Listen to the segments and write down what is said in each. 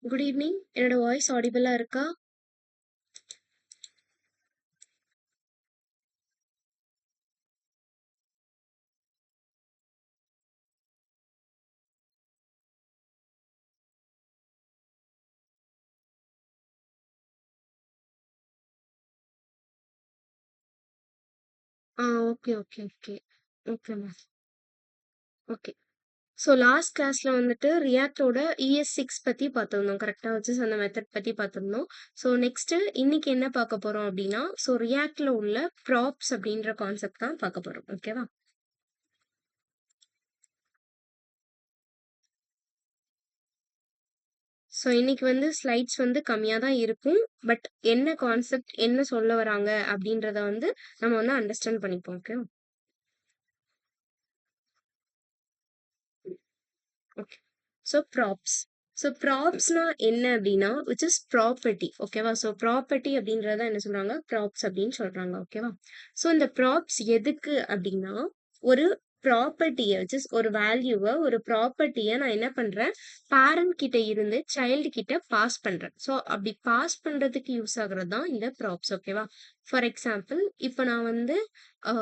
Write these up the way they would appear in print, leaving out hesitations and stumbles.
Good evening. என்னோட voice ஆடிபிளா இருக்கா? Okay, okay, okay. Okay ma'am. Okay. So last கிளாஸ்ல வந்துட்டு ரியாக்டோட ES6 பத்தி பார்த்திருந்தோம். கரெக்ட்டா வச்சு அந்த மெத்தட் பத்தி பார்த்திருந்தோம். ஸோ நெக்ஸ்ட்டு இன்னைக்கு என்ன பார்க்க போறோம் அப்டின்னா, ஸோ ரியாக்ட்ல உள்ள ப்ராப்ஸ் அப்டின்ற கான்செப்ட் தான் பார்க்க போறோம். ஓகேவா? ஸோ இன்னைக்கு வந்து ஸ்லைட்ஸ் வந்து கம்மியா தான் இருக்கும். பட் என்ன கான்செப்ட், என்ன சொல்ல வராங்க அப்டின்றத வந்து நம்ம வந்து அண்டர்ஸ்டாண்ட் பண்ணிப்போம். ஓகேவா? ஓகே. So props. ஸோ ப்ராப்ஸ்னா என்ன அப்டின்னா, விச் இஸ் ப்ராப்பர்ட்டி. ஓகேவா? ஸோ ப்ராப்பர்ட்டி அப்டின்றத என்ன சொல்றாங்க? ப்ராப்ஸ் அப்டின்னு சொல்றாங்க. ஓகேவா? ஸோ இந்த ப்ராப்ஸ் எதுக்கு அப்டின்னா, ஒரு ப்ராப்பர்ட்டிய விச் இஸ் ஒரு வேல்யூவ, ஒரு ப்ராப்பர்ட்டிய நான் என்ன பண்றேன்? பேரண்ட் கிட்ட இருந்து சைல்டு கிட்ட பாஸ் பண்றேன். ஸோ அப்டி பாஸ் பண்றதுக்கு யூஸ் ஆகுறது தான் இந்த ப்ராப்ஸ். ஓகேவா? ஃபார் எக்ஸாம்பிள், இப்ப நான் வந்து அ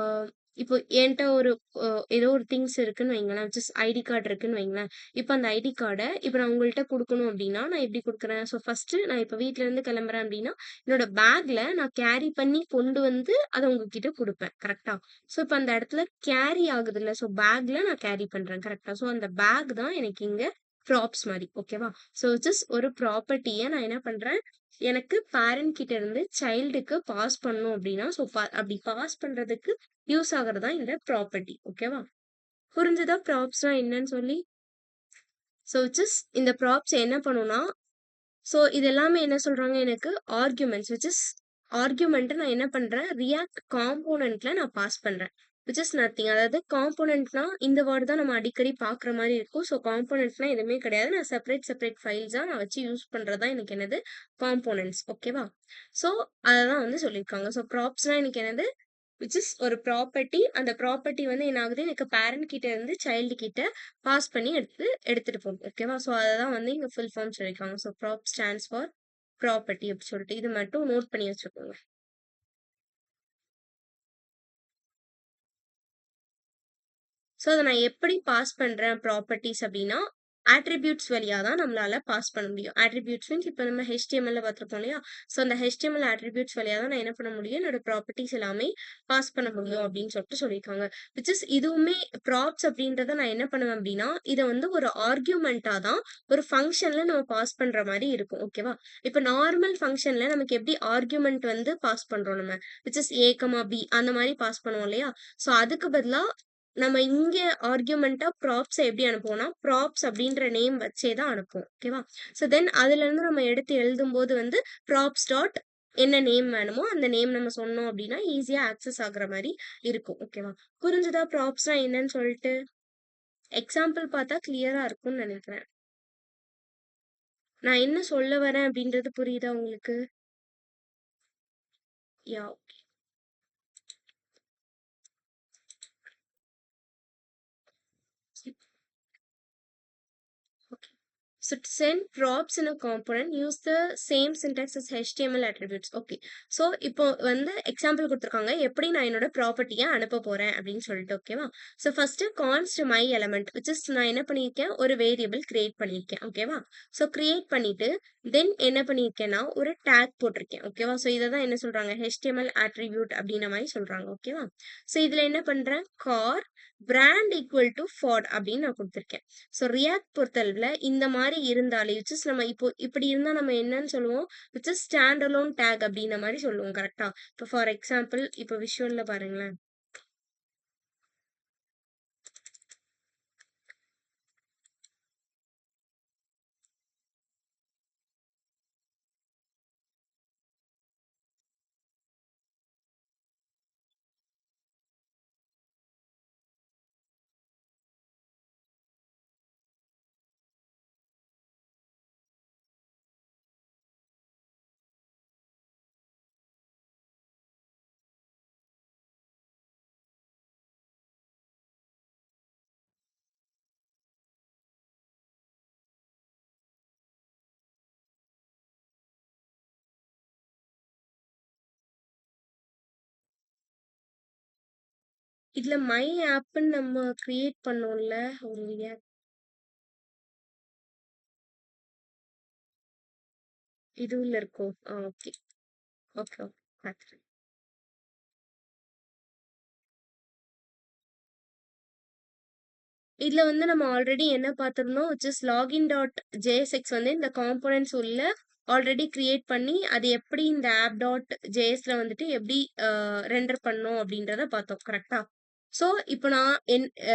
இப்போ என்ட்ட ஒரு அ ஏதோ ஒரு திங்ஸ் இருக்குன்னு வைங்களேன். விச் இஸ் ஐடி கார்ட் இருக்குன்னு வைங்களேன். இப்ப அந்த ஐடி கார்ட இப்ப நான் உங்கள்ட்ட குடுக்கணும் அப்டின்னா, நான் எப்படி குடுக்குறேன்? ஸோ ஃபர்ஸ்ட்டு நான் இப்ப வீட்ல இருந்து கிளம்புறேன் அப்டின்னா, என்னோட பேக்ல நான் கேரி பண்ணி கொண்டு வந்து அத உங்ககிட்ட குடுப்பேன். கரெக்ட்டா? ஸோ இப்ப அந்த இடத்துல கேரி ஆகுதுல்ல. ஸோ பேக்ல நான் கேரி பண்றேன். கரெக்ட்டா? ஸோ அந்த பேக் தான் எனக்கு இங்க ப்ராப்ஸ் மாரி. ஓகேவா? ஸோ விச் இஸ் ஒரு ப்ராப்பர்ட்டிய நான் என்ன பண்றேன்? எனக்கு பேரண்ட் கிட்ட இருந்து சைல்டுக்கு பாஸ் பண்ணணும் அப்டின்னா, ஸோ அப்படி பாஸ் பண்றதுக்கு யூஸ் ஆகுறது தான் இந்த ப்ராப்பர்ட்டி. ஓகேவா? புரிஞ்சுதா ப்ராப்ஸ்னா என்னன்னு சொல்லி? ஸோ விச் இஸ் இந்த ப்ராப்ஸ் என்ன பண்ணும்னா, ஸோ இது எல்லாமே என்ன சொல்றாங்க எனக்கு ஆர்குமெண்ட்ஸ் விச் இஸ் ஆர்குமெண்ட்ட நான் என்ன பண்றேன்? ரியாக்ட் காம்போனன்ட்ல நான் பாஸ் பண்றேன். Which is nothing. அதாவது காம்போனன்ட்னா இந்த வேர்ட் தான் நம்ம அடிக்கடி பார்க்குற மாரி இருக்கும். ஸோ காம்போனன்ட்னா எதுவுமே கிடையாது. நான் செப்பரேட் ஃபைல்ஸா நான் வச்சு யூஸ் பண்றது தான் எனக்கு என்னது? காம்போனன்ட்ஸ். ஓகேவா? ஸோ அததான் வந்து சொல்லியிருக்காங்க. ஸோ ப்ராப்ஸ்னா எனக்கு என்னது? விச் இஸ் ஒரு ப்ராப்பர்ட்டி. அந்த ப்ராப்பர்ட்டி வந்து என்ன ஆகுது? எனக்கு பேரண்ட் கிட்ட இருந்து சைல்டு கிட்ட பாஸ் பண்ணி எடுத்துட்டு போகும். ஓகேவா? ஸோ அததான் வந்து இங்க ஃபுல் ஃபார்ம் சொல்லியிருக்காங்க. So prop stands for property அப்படி சொல்லிட்டு இது மட்டும் நோட் பண்ணி வச்சுக்கோங்க. ஸோ அத நான் எப்படி பாஸ் பண்றேன் ப்ராப்பர்ட்டீஸ் அப்படின்னா, ஆட்ரிபியூட்ஸ் வழியா தான் நம்மளால பாஸ் பண்ண முடியும். ஆட்ரிபியூட்ஸ் மீன்ஸ் இப்ப நம்ம HTML ல பார்த்திருப்போம் இல்லையா? ஸோ அந்த HTML ஆட்ரிபியூட்ஸ் வழியா தான் நான் என்ன பண்ண முடியும்? என்னோட ப்ராப்பர்ட்டீஸ் எல்லாமே பாஸ் பண்ண முடியும் அப்படின்னு சொல்லிட்டு சொல்லியிருக்காங்க. விச் இஸ் இதுவுமே ப்ராப்ஸ் அப்படின்றத நான் என்ன பண்ணுவேன் அப்படின்னா, இத வந்து ஒரு ஆர்குமென்ட்டா தான் ஒரு ஃபங்ஷன்ல நம்ம பாஸ் பண்ற மாரி இருக்கும். ஓகேவா? இப்ப நார்மல் ஃபங்ஷன்ல நமக்கு எப்படி ஆர்குமென்ட் வந்து பாஸ் பண்றோம் நம்ம. விச் இஸ் A, B அந்த மாரி பாஸ் பண்ணுவோம் இல்லையா? ஸோ அதுக்கு பதிலா நம்ம இங்க ஆர்குமென்ட்டா ப்ராப்ஸ எப்படி அனுப்புவோம்னா, ப்ராப்ஸ் அப்படின்ற நேம் வச்சே தான் அனுப்புவோம். ஓகேவா? ஸோ தென் அதுலருந்து நம்ம எடுத்து எழுதும்போது வந்து ப்ராப்ஸ் டாட் என்ன நேம் வேணுமோ, அந்த நேம் நம்ம சொன்னோம் அப்படின்னா, ஈஸியா ஆக்சஸ் ஆகுற மாரி இருக்கும். ஓகேவா? புரிஞ்சுதா ப்ராப்ஸ்னா என்னன்னு சொல்ட்டு? எக்ஸாம்பிள் பார்த்தா கிளியரா இருக்கும்னு நெனைக்கிறேன். நான் என்ன சொல்ல வரேன் அப்படின்றது புரியுதா உங்களுக்கு? Yeah! Okay. So to send props in a component, use the same syntax as HTML attributes. Okay. So இப்போ வந்து எக்ஸாம்பிள் குடுத்துருக்காங்க. எப்படி நான் என்னோட ப்ராப்பர்ட்டிய அனுப்ப போறேன் அப்படின்னு சொல்லிட்டு. ஓகேவா? So first கான்ஸ்ட் my element which is நான் என்ன பண்ணியிருக்கேன்? ஒரு வேரியபிள் கிரியேட் பண்ணியிருக்கேன். ஓகேவா? ஸோ கிரியேட் பண்ணிட்டு தென் என்ன பண்ணியிருக்கேன்னா, ஒரு டேக் போட்டிருக்கேன். ஓகேவா? ஸோ இத தான் என்ன சொல்றாங்க? HTML attribute அப்படின்ன மாரி சொல்றாங்க. ஓகேவா? ஸோ இதுல என்ன பண்றேன்? கார் பிராண்ட் ஈக்குவல் டு ஃபாட் அப்படின்னு நான் குடுத்துருக்கேன். ஸோ ரியாக்ட் பொறுத்தளவுல இந்த மாரி இருந்தாலே விச் இஸ் நம்ம இப்போ இப்படி இருந்தா நம்ம என்னன்னு சொல்லுவோம்? Which is stand alone take அப்படின்ன மாரி சொல்லுவோம். கரெக்ட்டா? இப்போ ஃபார் எக்ஸாம்பிள் இப்போ விஷுவல்ல பாருங்களேன். இதுல மை ஆப்ன்னு நம்ம கிரியேட் பண்ணோம்ல ஒரு இதுல இருக்கும். ஓகே. Okay, okay. பாத்துறேன். இதுல வந்து நம்ம ஆல்ரெடி என்ன பார்த்திருந்தோம், which is login.jsx வந்து இந்த காம்போனன்ட்ஸ் உள்ள ஆல்ரெடி கிரியேட் பண்ணி, அது எப்படி இந்த app.jsல வந்துட்டு எப்படி ரெண்டர் பண்ணோம் அப்படின்றத பார்த்தோம். கரெக்ட்டா? ஸோ, இப்ப நான்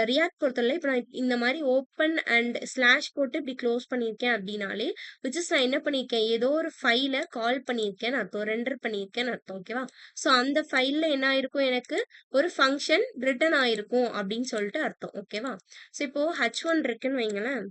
ரியாக்ட் பொறுத்தவரையில இப்ப நான் இந்த மாரி ஓப்பன் அண்ட் ஸ்லாஷ் போட்டு இப்படி க்ளோஸ் பண்ணியிருக்கேன் அப்படின்னாலே, விச் இஸ் நான் என்ன பண்ணியிருக்கேன், ஏதோ ஒரு ஃபைல கால் பண்ணியிருக்கேன்னு அர்த்தம். ரெண்டர் பண்ணியிருக்கேன்னு அர்த்தம். ஓகேவா? ஸோ, அந்த ஃபைல்ல என்ன ஆயிருக்கும் எனக்கு, ஒரு ஃபங்ஷன் ரிட்டர்ன் ஆயிருக்கும் அப்படின்னு சொல்லிட்டு அர்த்தம். ஓகேவா? ஸோ, இப்போ h1 இருக்குன்னு வைங்களேன்.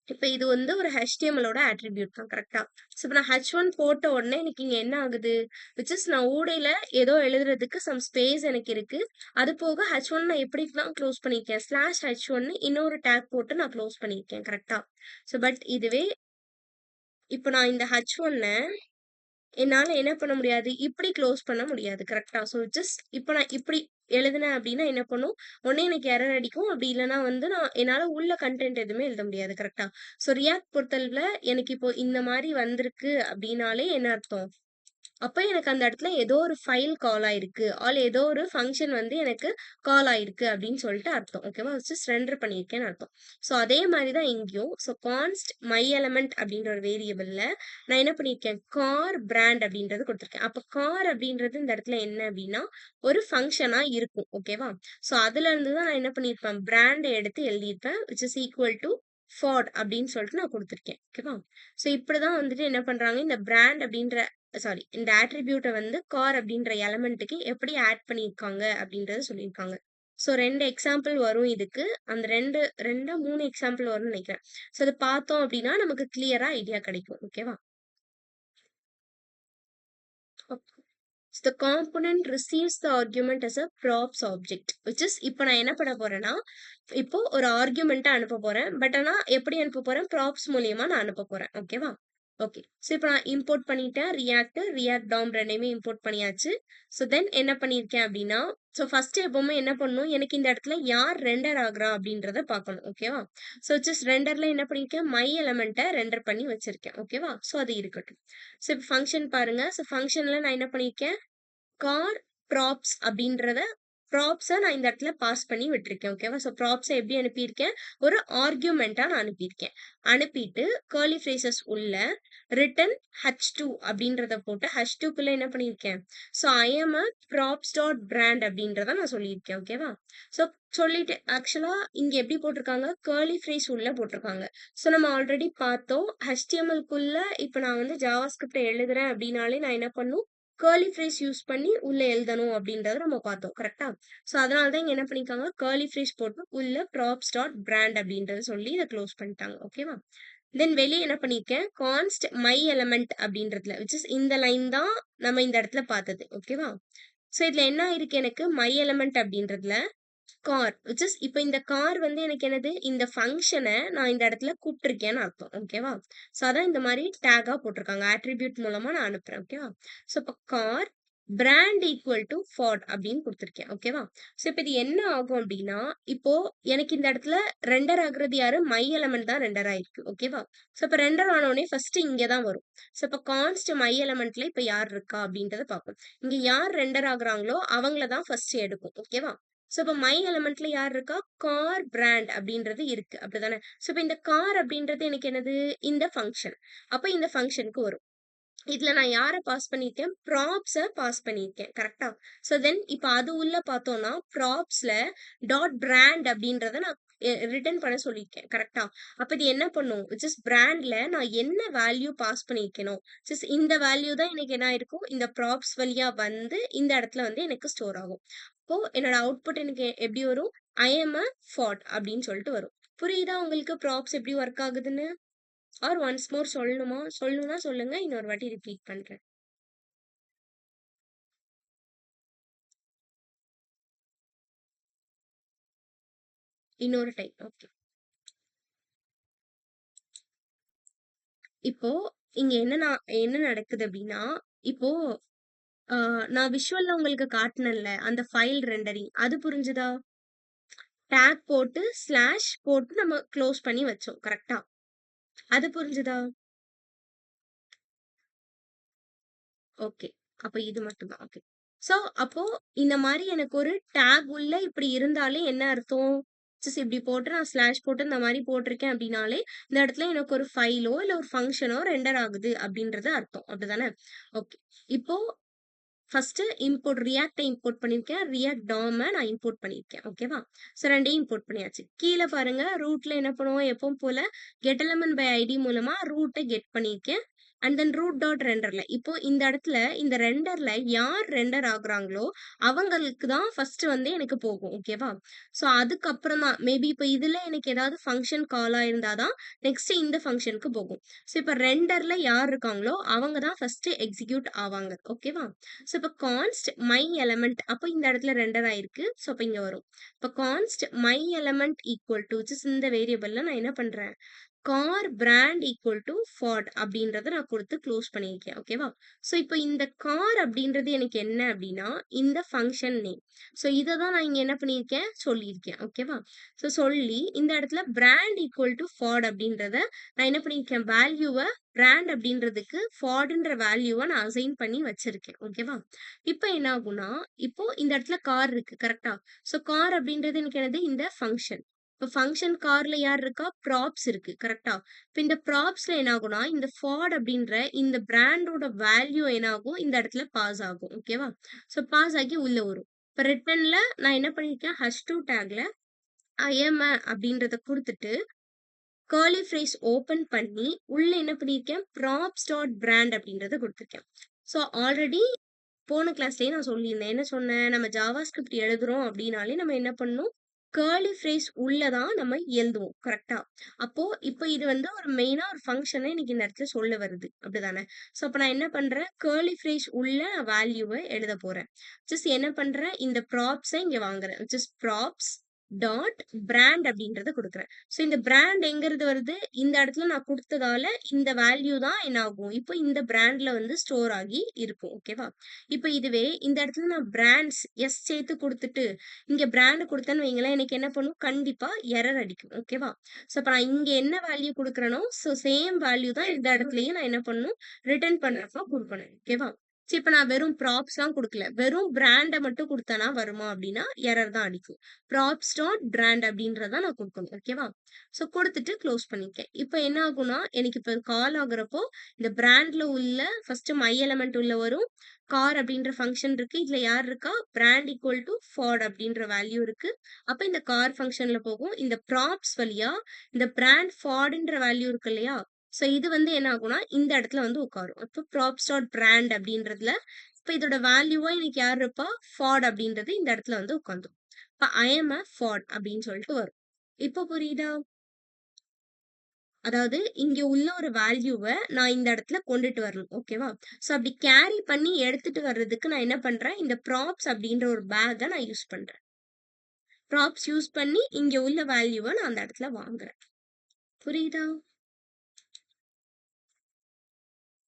இப்ப இது வந்து ஒரு HTML ஓட அட்ரிபியூட் தான். கரெக்ட்டா? ஸோ, இப்ப நான் h1 போட்ட உடனே எனக்கு இங்க என்ன ஆகுது? விச் இஸ் நான் ஊடையில ஏதோ எழுதுறதுக்கு சம் ஸ்பேஸ் எனக்கு இருக்கு. அது போக h1 நான் எப்படிலாம் க்ளோஸ் பண்ணியிருக்கேன், ஸ்லாஷ் h1ன்னு இன்னொரு டேக் போட்டு நான் க்ளோஸ் பண்ணியிருக்கேன். கரெக்ட்டா? ஸோ, பட் இதுவே இப்ப நான் இந்த h1ன என்னால என்ன பண்ண முடியாது? இப்படி க்ளோஸ் பண்ண முடியாது. கரெக்ட்டா? ஸோ, ஜஸ்ட் இப்ப நான் இப்படி எழுதுனேன் அப்படின்னா என்ன பண்ணும்? ஒண்ணு எனக்கு எரர் அடிக்கும். அப்படி இல்லன்னா வந்து என்னால உள்ள கன்டென்ட் எதுவுமே எழுத முடியாது. கரெக்ட்டா? ஸோ, ரியாக்ட் பொறுத்தளவுல எனக்கு இப்போ இந்த மாரி வந்திருக்கு அப்படின்னாலே என்ன அர்த்தம்? அப்ப எனக்கு அந்த இடத்துல ஏதோ ஒரு ஃபைல் கால் ஆயிருக்கு. ஏதோ ஒரு ஃபங்ஷன் வந்து எனக்கு கால் ஆயிருக்கு அப்படின்னு சொல்லிட்டு அர்த்தம். ஓகேவா? ஜஸ்ட் ரெண்டர் பண்ணியிருக்கேன்னு அர்த்தம். ஸோ அதே மாரி தான் இங்கேயும். ஸோ கான்ஸ்ட் மை எலிமெண்ட் அப்படின்ற ஒரு வேரியபிள்ல நான் என்ன பண்ணியிருக்கேன்? கார் பிராண்ட் அப்படின்றது குடுத்துருக்கேன். அப்ப கார் அப்படின்றது இந்த இடத்துல என்ன அப்படின்னா, ஒரு ஃபங்ஷனா இருக்கும். ஓகேவா? ஸோ அதுல இருந்து தான் நான் என்ன பண்ணியிருப்பேன்? பிராண்ட எடுத்து எழுதியிருப்பேன். விச் இஸ் ஈக்குவல் டூ ஃபாட் அப்படின்னு சொல்லிட்டு நான் குடுத்துருக்கேன். ஓகேவா? ஸோ இப்படிதான் வந்துட்டு என்ன பண்றாங்க, இந்த பிராண்ட் அப்படின்ற சாரி இந்த ஆட்ரிபியூட்ட வந்து கார் அப்படின்ற எலமெண்ட்டுக்கு எப்படி ஆட் பண்ணியிருக்காங்க அப்படின்றத சொல்லியிருக்காங்க. ஸோ 2 எக்ஸாம்பிள் வரும் இதுக்கு. அந்த 2 3 எக்ஸாம்பிள் வரும்னு நினைக்கிறேன். ஸோ அத பார்த்தோம் அப்படின்னா நமக்கு கிளியரா ஐடியா கிடைக்கும். ஓகேவா? So the component receives the argument as a props object which is இப்ப நான் என்ன பண்ண போறேன்னா, இப்போ ஒரு ஆர்குமெண்ட்ட அனுப்ப போறேன். பட் ஆனா எப்படி அனுப்ப போறேன்? ப்ராப்ஸ் மூலியமா நான் அனுப்ப போறேன். ஓகேவா? ஓகே. ஸோ இப்ப நான் இம்போர்ட் பண்ணிட்டேன். ரியாக்ட் டாம் 2யுமே இம்போர்ட் பண்ணியாச்சு. ஸோ தென் என்ன பண்ணியிருக்கேன் அப்படின்னா, ஸோ ஃபர்ஸ்ட் எப்பவுமே என்ன பண்ணணும்? எனக்கு இந்த இடத்துல யார் ரெண்டர் ஆகுறா அப்படின்றத பார்க்கணும். ஓகேவா? ஸோ ஜஸ்ட் ரெண்டர்ல என்ன பண்ணியிருக்கேன்? மை எலிமெண்ட்ட ரெண்டர் பண்ணி வச்சிருக்கேன். ஓகேவா? ஸோ அது இருக்கட்டும். ஸோ இப்ப ஃபங்ஷன் பாருங்க. ஸோ ஃபங்ஷன்ல நான் என்ன பண்ணியிருக்கேன்? கார் ப்ராப்ஸ் அப்படின்றத ப்ராப்ஸ நான் இந்த இடத்துல பாஸ் பண்ணி விட்டுருக்கேன். ஓகேவா? ஸோ ப்ராப்ஸ எப்படி அனுப்பியிருக்கேன்? ஒரு ஆர்குமென்ட்டா நான் அனுப்பியிருக்கேன். அனுப்பிட்டு கர்லி பிரேசஸ் உள்ள ரிட்டர்ன் h2 அப்படின்றத போட்டு h2க்குள்ள என்ன பண்ணியிருக்கேன்? So I am a props dot brand அப்படின்றத நான் சொல்லியிருக்கேன். ஓகேவா? ஸோ சொல்லிட்டு ஆக்சுவலா இங்க எப்படி போட்டிருக்காங்க? கர்லி பிரேஸ் உள்ள போட்டிருக்காங்க. ஸோ நம்ம ஆல்ரெடி பார்த்தோம். HTML-க்குள்ள இப்ப நான் வந்து ஜாவாஸ்கிரிப்ட் எழுதுறேன் அப்படின்னாலே நான் என்ன பண்ணணும்? கர்லி ஃப்ரேஸ் யூஸ் பண்ணி உள்ள எழுதணும் அப்படின்றத நம்ம பார்த்தோம். கரெக்ட்டா? ஸோ அதனால தான் இங்க என்ன பண்ணியிருக்காங்க, கர்லி ஃப்ரேஸ் போட்டு உள்ள ப்ராப்ஸ் டாட் பிராண்ட் அப்படின்றத சொல்லி இத க்ளோஸ் பண்ணிட்டாங்க. ஓகேவா? தென் வெளிய என்ன பண்ணியிருக்கேன், கான்ஸ்ட் மை எலிமெண்ட் அப்படின்றதுல விச் இஸ் இந்த லைன் தான் நம்ம இந்த இடத்துல பார்த்தது. ஓகேவா? ஸோ இதுல என்ன ஆயிருக்கு எனக்கு, மை எலிமெண்ட் அப்படின்றதுல கார் விச் இஸ் இப்ப இந்த கார் வந்து எனக்கு என்னது, இந்த ஃபங்ஷன நான் இந்த இடத்துல கூப்பிட்டுருக்கேன்னு அர்த்தம். ஓகேவா? ஸோ அதான் இந்த மாரி டேக்கா போட்டிருக்காங்க. ஆட்ரிபியூட் மூலமா நான் அனுப்புறேன். ஓகேவா? ஸோ இப்ப கார் பிராண்ட் ஈக்குவல் டூ ஃபாட் அப்படின்னு குடுத்துருக்கேன். ஓகேவா? ஸோ இப்ப இது என்ன ஆகும் அப்படின்னா, இப்போ எனக்கு இந்த இடத்துல ரெண்டர் ஆகுறது யாரு? மை எலிமெண்ட் தான் ரெண்டர் ஆயிருக்கு. ஓகேவா? ஸோ இப்ப ரெண்டர் ஆன உடனே ஃபர்ஸ்ட் இங்க தான் வரும். ஸோ இப்ப கான்ஸ்ட் மை எலிமெண்ட்ல இப்ப யார் இருக்கா அப்படின்றத பார்க்கும். இங்க யார் ரெண்டர் ஆகுறாங்களோ அவங்கள தான் ஃபர்ஸ்ட் எடுக்கும். ஓகேவா? சோ இப்ப மை எலிமெண்ட்ல யார் இருக்கா? கார் பிராண்ட் அப்படின்றது இருக்கு. அப்படிதானே? சோ இப்ப இந்த கார் அப்படின்றது எனக்கு என்னது? இந்த ஃபங்ஷன். அப்ப இந்த ஃபங்ஷனுக்கு வரும். இதுல நான் யார பாஸ் பண்ணியிருக்கேன்? ப்ராப்ஸ பாஸ் பண்ணியிருக்கேன். கரெக்ட்டா? சோ தென் இப்ப அது உள்ள பார்த்தோம்னா, ப்ராப்ஸ்ல டாட் பிராண்ட் அப்படின்றத நான் ரிட்டர்ன் பண்ண சொல்லியிருக்கேன். கரெக்ட்டா? அப்ப இது என்ன பண்ணும்? விச் இஸ் பிராண்ட்ல நான் என்ன வேல்யூ பாஸ் பண்ணியிருக்கேனோ, இந்த வேல்யூ தான் எனக்கு என்ன ஆயிருக்கும்? இந்த ப்ராப்ஸ் வழியா வந்து இந்த இடத்துல வந்து எனக்கு ஸ்டோர் ஆகும். அப்போ என்னோட அவுட்புட் எனக்கு எப்படி வரும்? ஐ அம் அ ஃபாட் அப்படின்னு சொல்லிட்டு வரும். புரியுதா உங்களுக்கு ப்ராப்ஸ் எப்படி ஒர்க் ஆகுதுன்னு? ஆர் ஒன்ஸ் மோர் சொல்லணுமா? சொல்லணும்னா சொல்லுங்க. இன்னொரு வாட்டி ரிப்பீட் பண்றேன். இன்னொரு டைம். ஓகே. இப்போ இங்க என்ன நடக்குது அப்டின்னா, இப்போ நான் விஷுவல்ல உங்களுக்கு காட்டுனேன்ல, அந்த ஃபைல் ரெண்டரிங் அது புரிஞ்சுதா? டேக் போட்டு, ஸ்லாஷ் போட்டு நம்ம க்ளோஸ் பண்ணி வச்சோம். கரெக்ட்டா? அது புரிஞ்சுதா? ஓகே. அப்ப இது மட்டும் தான். ஓகே. ஸோ, அப்போ இந்த மாரி எனக்கு ஒரு டேக் உள்ள இப்படி இருந்தாலே என்ன அர்த்தம்? ஜஸ்ட் இப்படி போட்டு நான் ஸ்லாஷ் போட்டு இந்த மாரி போட்டிருக்கேன் அப்படின்னாலே, இந்த இடத்துல எனக்கு ஒரு ஃபைலோ, இல்ல ஒரு ஃபங்ஷனோ ரெண்டர் ஆகுது அப்படின்றது அர்த்தம். அப்படிதானே? ஓகே. இப்போ ஃபர்ஸ்ட்டு இம்போர்ட் ரியாக்ட்ட இம்போர்ட் பண்ணியிருக்கேன். ரியாக்ட் டாம நான் இம்போர்ட் பண்ணியிருக்கேன். ஓகேவா? ஸோ 2யும் இம்போர்ட் பண்ணியாச்சு. கீழ பாருங்க ரூட்ல என்ன பண்ணுவோம் எப்பவும் போல கெட் எலிமெண்ட் பை ஐடி மூலமா ரூட்ட கெட் பண்ணியிருக்கேன். அண்ட் தென் ரூட் டாட் ரெண்டர்ல. இப்போ இந்த இடத்துல இந்த ரெண்டர்ல யார் ரெண்டர் ஆகுறாங்களோ, அவங்களுக்கு தான் ஃபர்ஸ்ட் வந்து எனக்கு போகும். ஓகேவா? ஸோ அதுக்கப்புறம் தான் மேபி இப்ப இதுல எனக்கு ஏதாவது ஃபங்ஷன் கால் ஆயிருந்தா தான் நெக்ஸ்ட் இந்த ஃபங்ஷனுக்கு போகும். ஸோ இப்ப ரெண்டர்ல யார் இருக்காங்களோ, அவங்க தான் ஃபர்ஸ்ட் எக்ஸிக்யூட் ஆவாங்க. ஓகேவா? ஸோ இப்போ கான்ஸ்ட் மை எலிமெண்ட் அப்போ இந்த இடத்துல ரெண்டர் ஆயிருக்கு. ஸோ அப்போ இங்க வரும். இப்போ கான்ஸ்ட் மை எலிமெண்ட் ஈக்குவல் டு இந்த வேரியபிள்ல நான் என்ன பண்றேன்? கார் பிராண்ட் ஈக்குவல் டு ஃபாட் அப்படின்றத நான் கொடுத்து க்ளோஸ் பண்ணியிருக்கேன். ஓகேவா? ஸோ இப்போ இந்த கார் அப்படின்றது எனக்கு என்ன அப்படின்னா, இந்த ஃபங்ஷன் நேம். ஸோ இத தான் நான் இங்க என்ன பண்ணியிருக்கேன்? சொல்லியிருக்கேன். ஓகேவா? ஸோ சொல்லி இந்த இடத்துல பிராண்ட் ஈக்குவல் டு ஃபாட் அப்படின்றத நான் என்ன பண்ணியிருக்கேன்? வேல்யூவ பிராண்ட் அப்படின்றதுக்கு ஃபார்டுன்ற வேல்யூவ நான் அசைன் பண்ணி வச்சிருக்கேன். ஓகேவா? இப்ப என்ன ஆகும்னா, இப்போ இந்த இடத்துல கார் இருக்கு. கரெக்ட்டா? ஸோ கார் அப்படின்றது எனக்கு என்னது? இந்த ஃபங்ஷன். இப்ப ஃபங்ஷன் கார்ல யார் இருக்கா? ப்ராப்ஸ் இருக்கு. கரெக்ட்டா? இப்ப இந்த ப்ராப்ஸ்ல என்ன ஆகும்னா, இந்த ஃபார்ட் அப்படின்ற இந்த பிராண்டோட வேல்யூ என்ன ஆகும்? இந்த இடத்துல பாஸ் ஆகும். ஓகேவா? ஸோ பாஸ் ஆகி உள்ள வரும். இப்ப ரிட்டர்ன்ல நான் என்ன பண்ணியிருக்கேன்? ஹஷ்2 டேக்ல ஐ அம் அ அப்படின்றத குடுத்துட்டு கர்லி ஃப்ரேஸ் ஓப்பன் பண்ணி, உள்ள என்ன பண்ணியிருக்கேன், ப்ராப்ஸ் டாட் பிராண்ட் அப்படின்றத குடுத்துருக்கேன். ஸோ ஆல்ரெடி போன கிளாஸ்லயே நான் சொல்லியிருந்தேன். என்ன சொன்னேன்? நம்ம ஜாவா ஸ்கிரிப்ட் எழுதுறோம் அப்படின்னாலே நம்ம என்ன பண்ணணும்? கர்லி ஃப்ரேஸ் உள்ள தான் நம்ம எழுதுவோம். கரெக்ட்டா? அப்போ இப்ப இது வந்து ஒரு மெயினா ஒரு ஃபங்ஷன எனக்கு இந்த இடத்துல சொல்ல வருது. அப்படிதானே? ஸோ அப்ப நான் என்ன பண்றேன்? கர்லி ஃப்ரேஸ் உள்ள நான் வேல்யூவ எழுதப் போறேன். ஜஸ்ட் என்ன பண்றேன்? இந்த ப்ராப்ஸ இங்க வாங்குறேன். Which is props dot brand அப்படின்றத குடுக்குறேன். ஸோ இந்த பிராண்ட் எங்கிருந்து வருது? இந்த இடத்துல நான் குடுத்ததால இந்த வேல்யூ தான் என்ன ஆகும்? இப்போ இந்த பிராண்ட்ல வந்து ஸ்டோர் ஆகி இருக்கும். ஓகேவா? இப்ப இதுவே இந்த இடத்துல நான் பிராண்ட்ஸ் எஸ் சேர்த்து குடுத்துட்டு, இங்க பிராண்ட் குடுத்தேன்னு வைங்களேன், எனக்கு என்ன பண்ணும்? கண்டிப்பா எரர் அடிக்கும். ஓகேவா? ஸோ அப்ப நான் இங்க என்ன வேல்யூ குடுக்குறேனோ, ஸோ சேம் வேல்யூ தான் இந்த இடத்துலயும் நான் என்ன பண்ணணும்? ரிட்டர்ன் பண்றப்ப குடுக்கணும். ஓகேவா? சரி இப்ப நான் வெறும் ப்ராப்ஸ்லாம் குடுக்கல. வெறும் பிராண்ட மட்டும் குடுத்தேன்னா வருமா? அப்படின்னா எரர் தான் அடிக்கும். ப்ராப்ஸ் டாட் பிராண்ட் அப்படின்றத நான் குடுக்கணும். ஓகேவா? ஸோ குடுத்துட்டு க்ளோஸ் பண்ணிருக்கேன். இப்ப என்ன ஆகும்னா, எனக்கு இப்ப கால் ஆகுறப்போ, இந்த பிராண்ட்ல உள்ள ஃபர்ஸ்ட் மை எலிமெண்ட் உள்ள வரும். கார் அப்படின்ற ஃபங்ஷன் இருக்கு. இதுல யார் இருக்கா? பிராண்ட் ஈக்குவல் டூ ஃபார்ட் அப்படின்ற வேல்யூ இருக்கு. அப்ப இந்த கார் ஃபங்ஷன்ல போகும். இந்த ப்ராப்ஸ் வழியா இந்த பிராண்ட் ஃபார்ட்ன்ற வேல்யூ இருக்கு இல்லையா? ஸோ இது வந்து என்ன ஆகும்னா, இந்த இடத்துல வந்து உட்காரும். அப்போ ப்ராப்ஸ் டாட் பிராண்ட் அப்படின்றதுல, இப்ப இதோட வேல்யூவா எனக்கு யார் இருப்பா? ஃபார்ட் அப்படின்றது இந்த இடத்துல வந்து உட்காந்துரும். இப்ப ஐ அம் அ ஃபார்ட் அப்படின்னு சொல்லிட்டு வரும். இப்ப புரியுதா? அதாவது இங்க உள்ள ஒரு வேல்யூவ நான் இந்த இடத்துல கொண்டுட்டு வரணும். ஓகேவா? சோ அப்படி கேரி பண்ணி எடுத்துட்டு வர்றதுக்கு நான் என்ன பண்றேன்? இந்த ப்ராப்ஸ் அப்படின்ற ஒரு பேக்க நான் யூஸ் பண்றேன். ப்ராப்ஸ் யூஸ் பண்ணி இங்க உள்ள வேல்யூவ நான் அந்த இடத்துல வாங்குறேன். புரியுதா?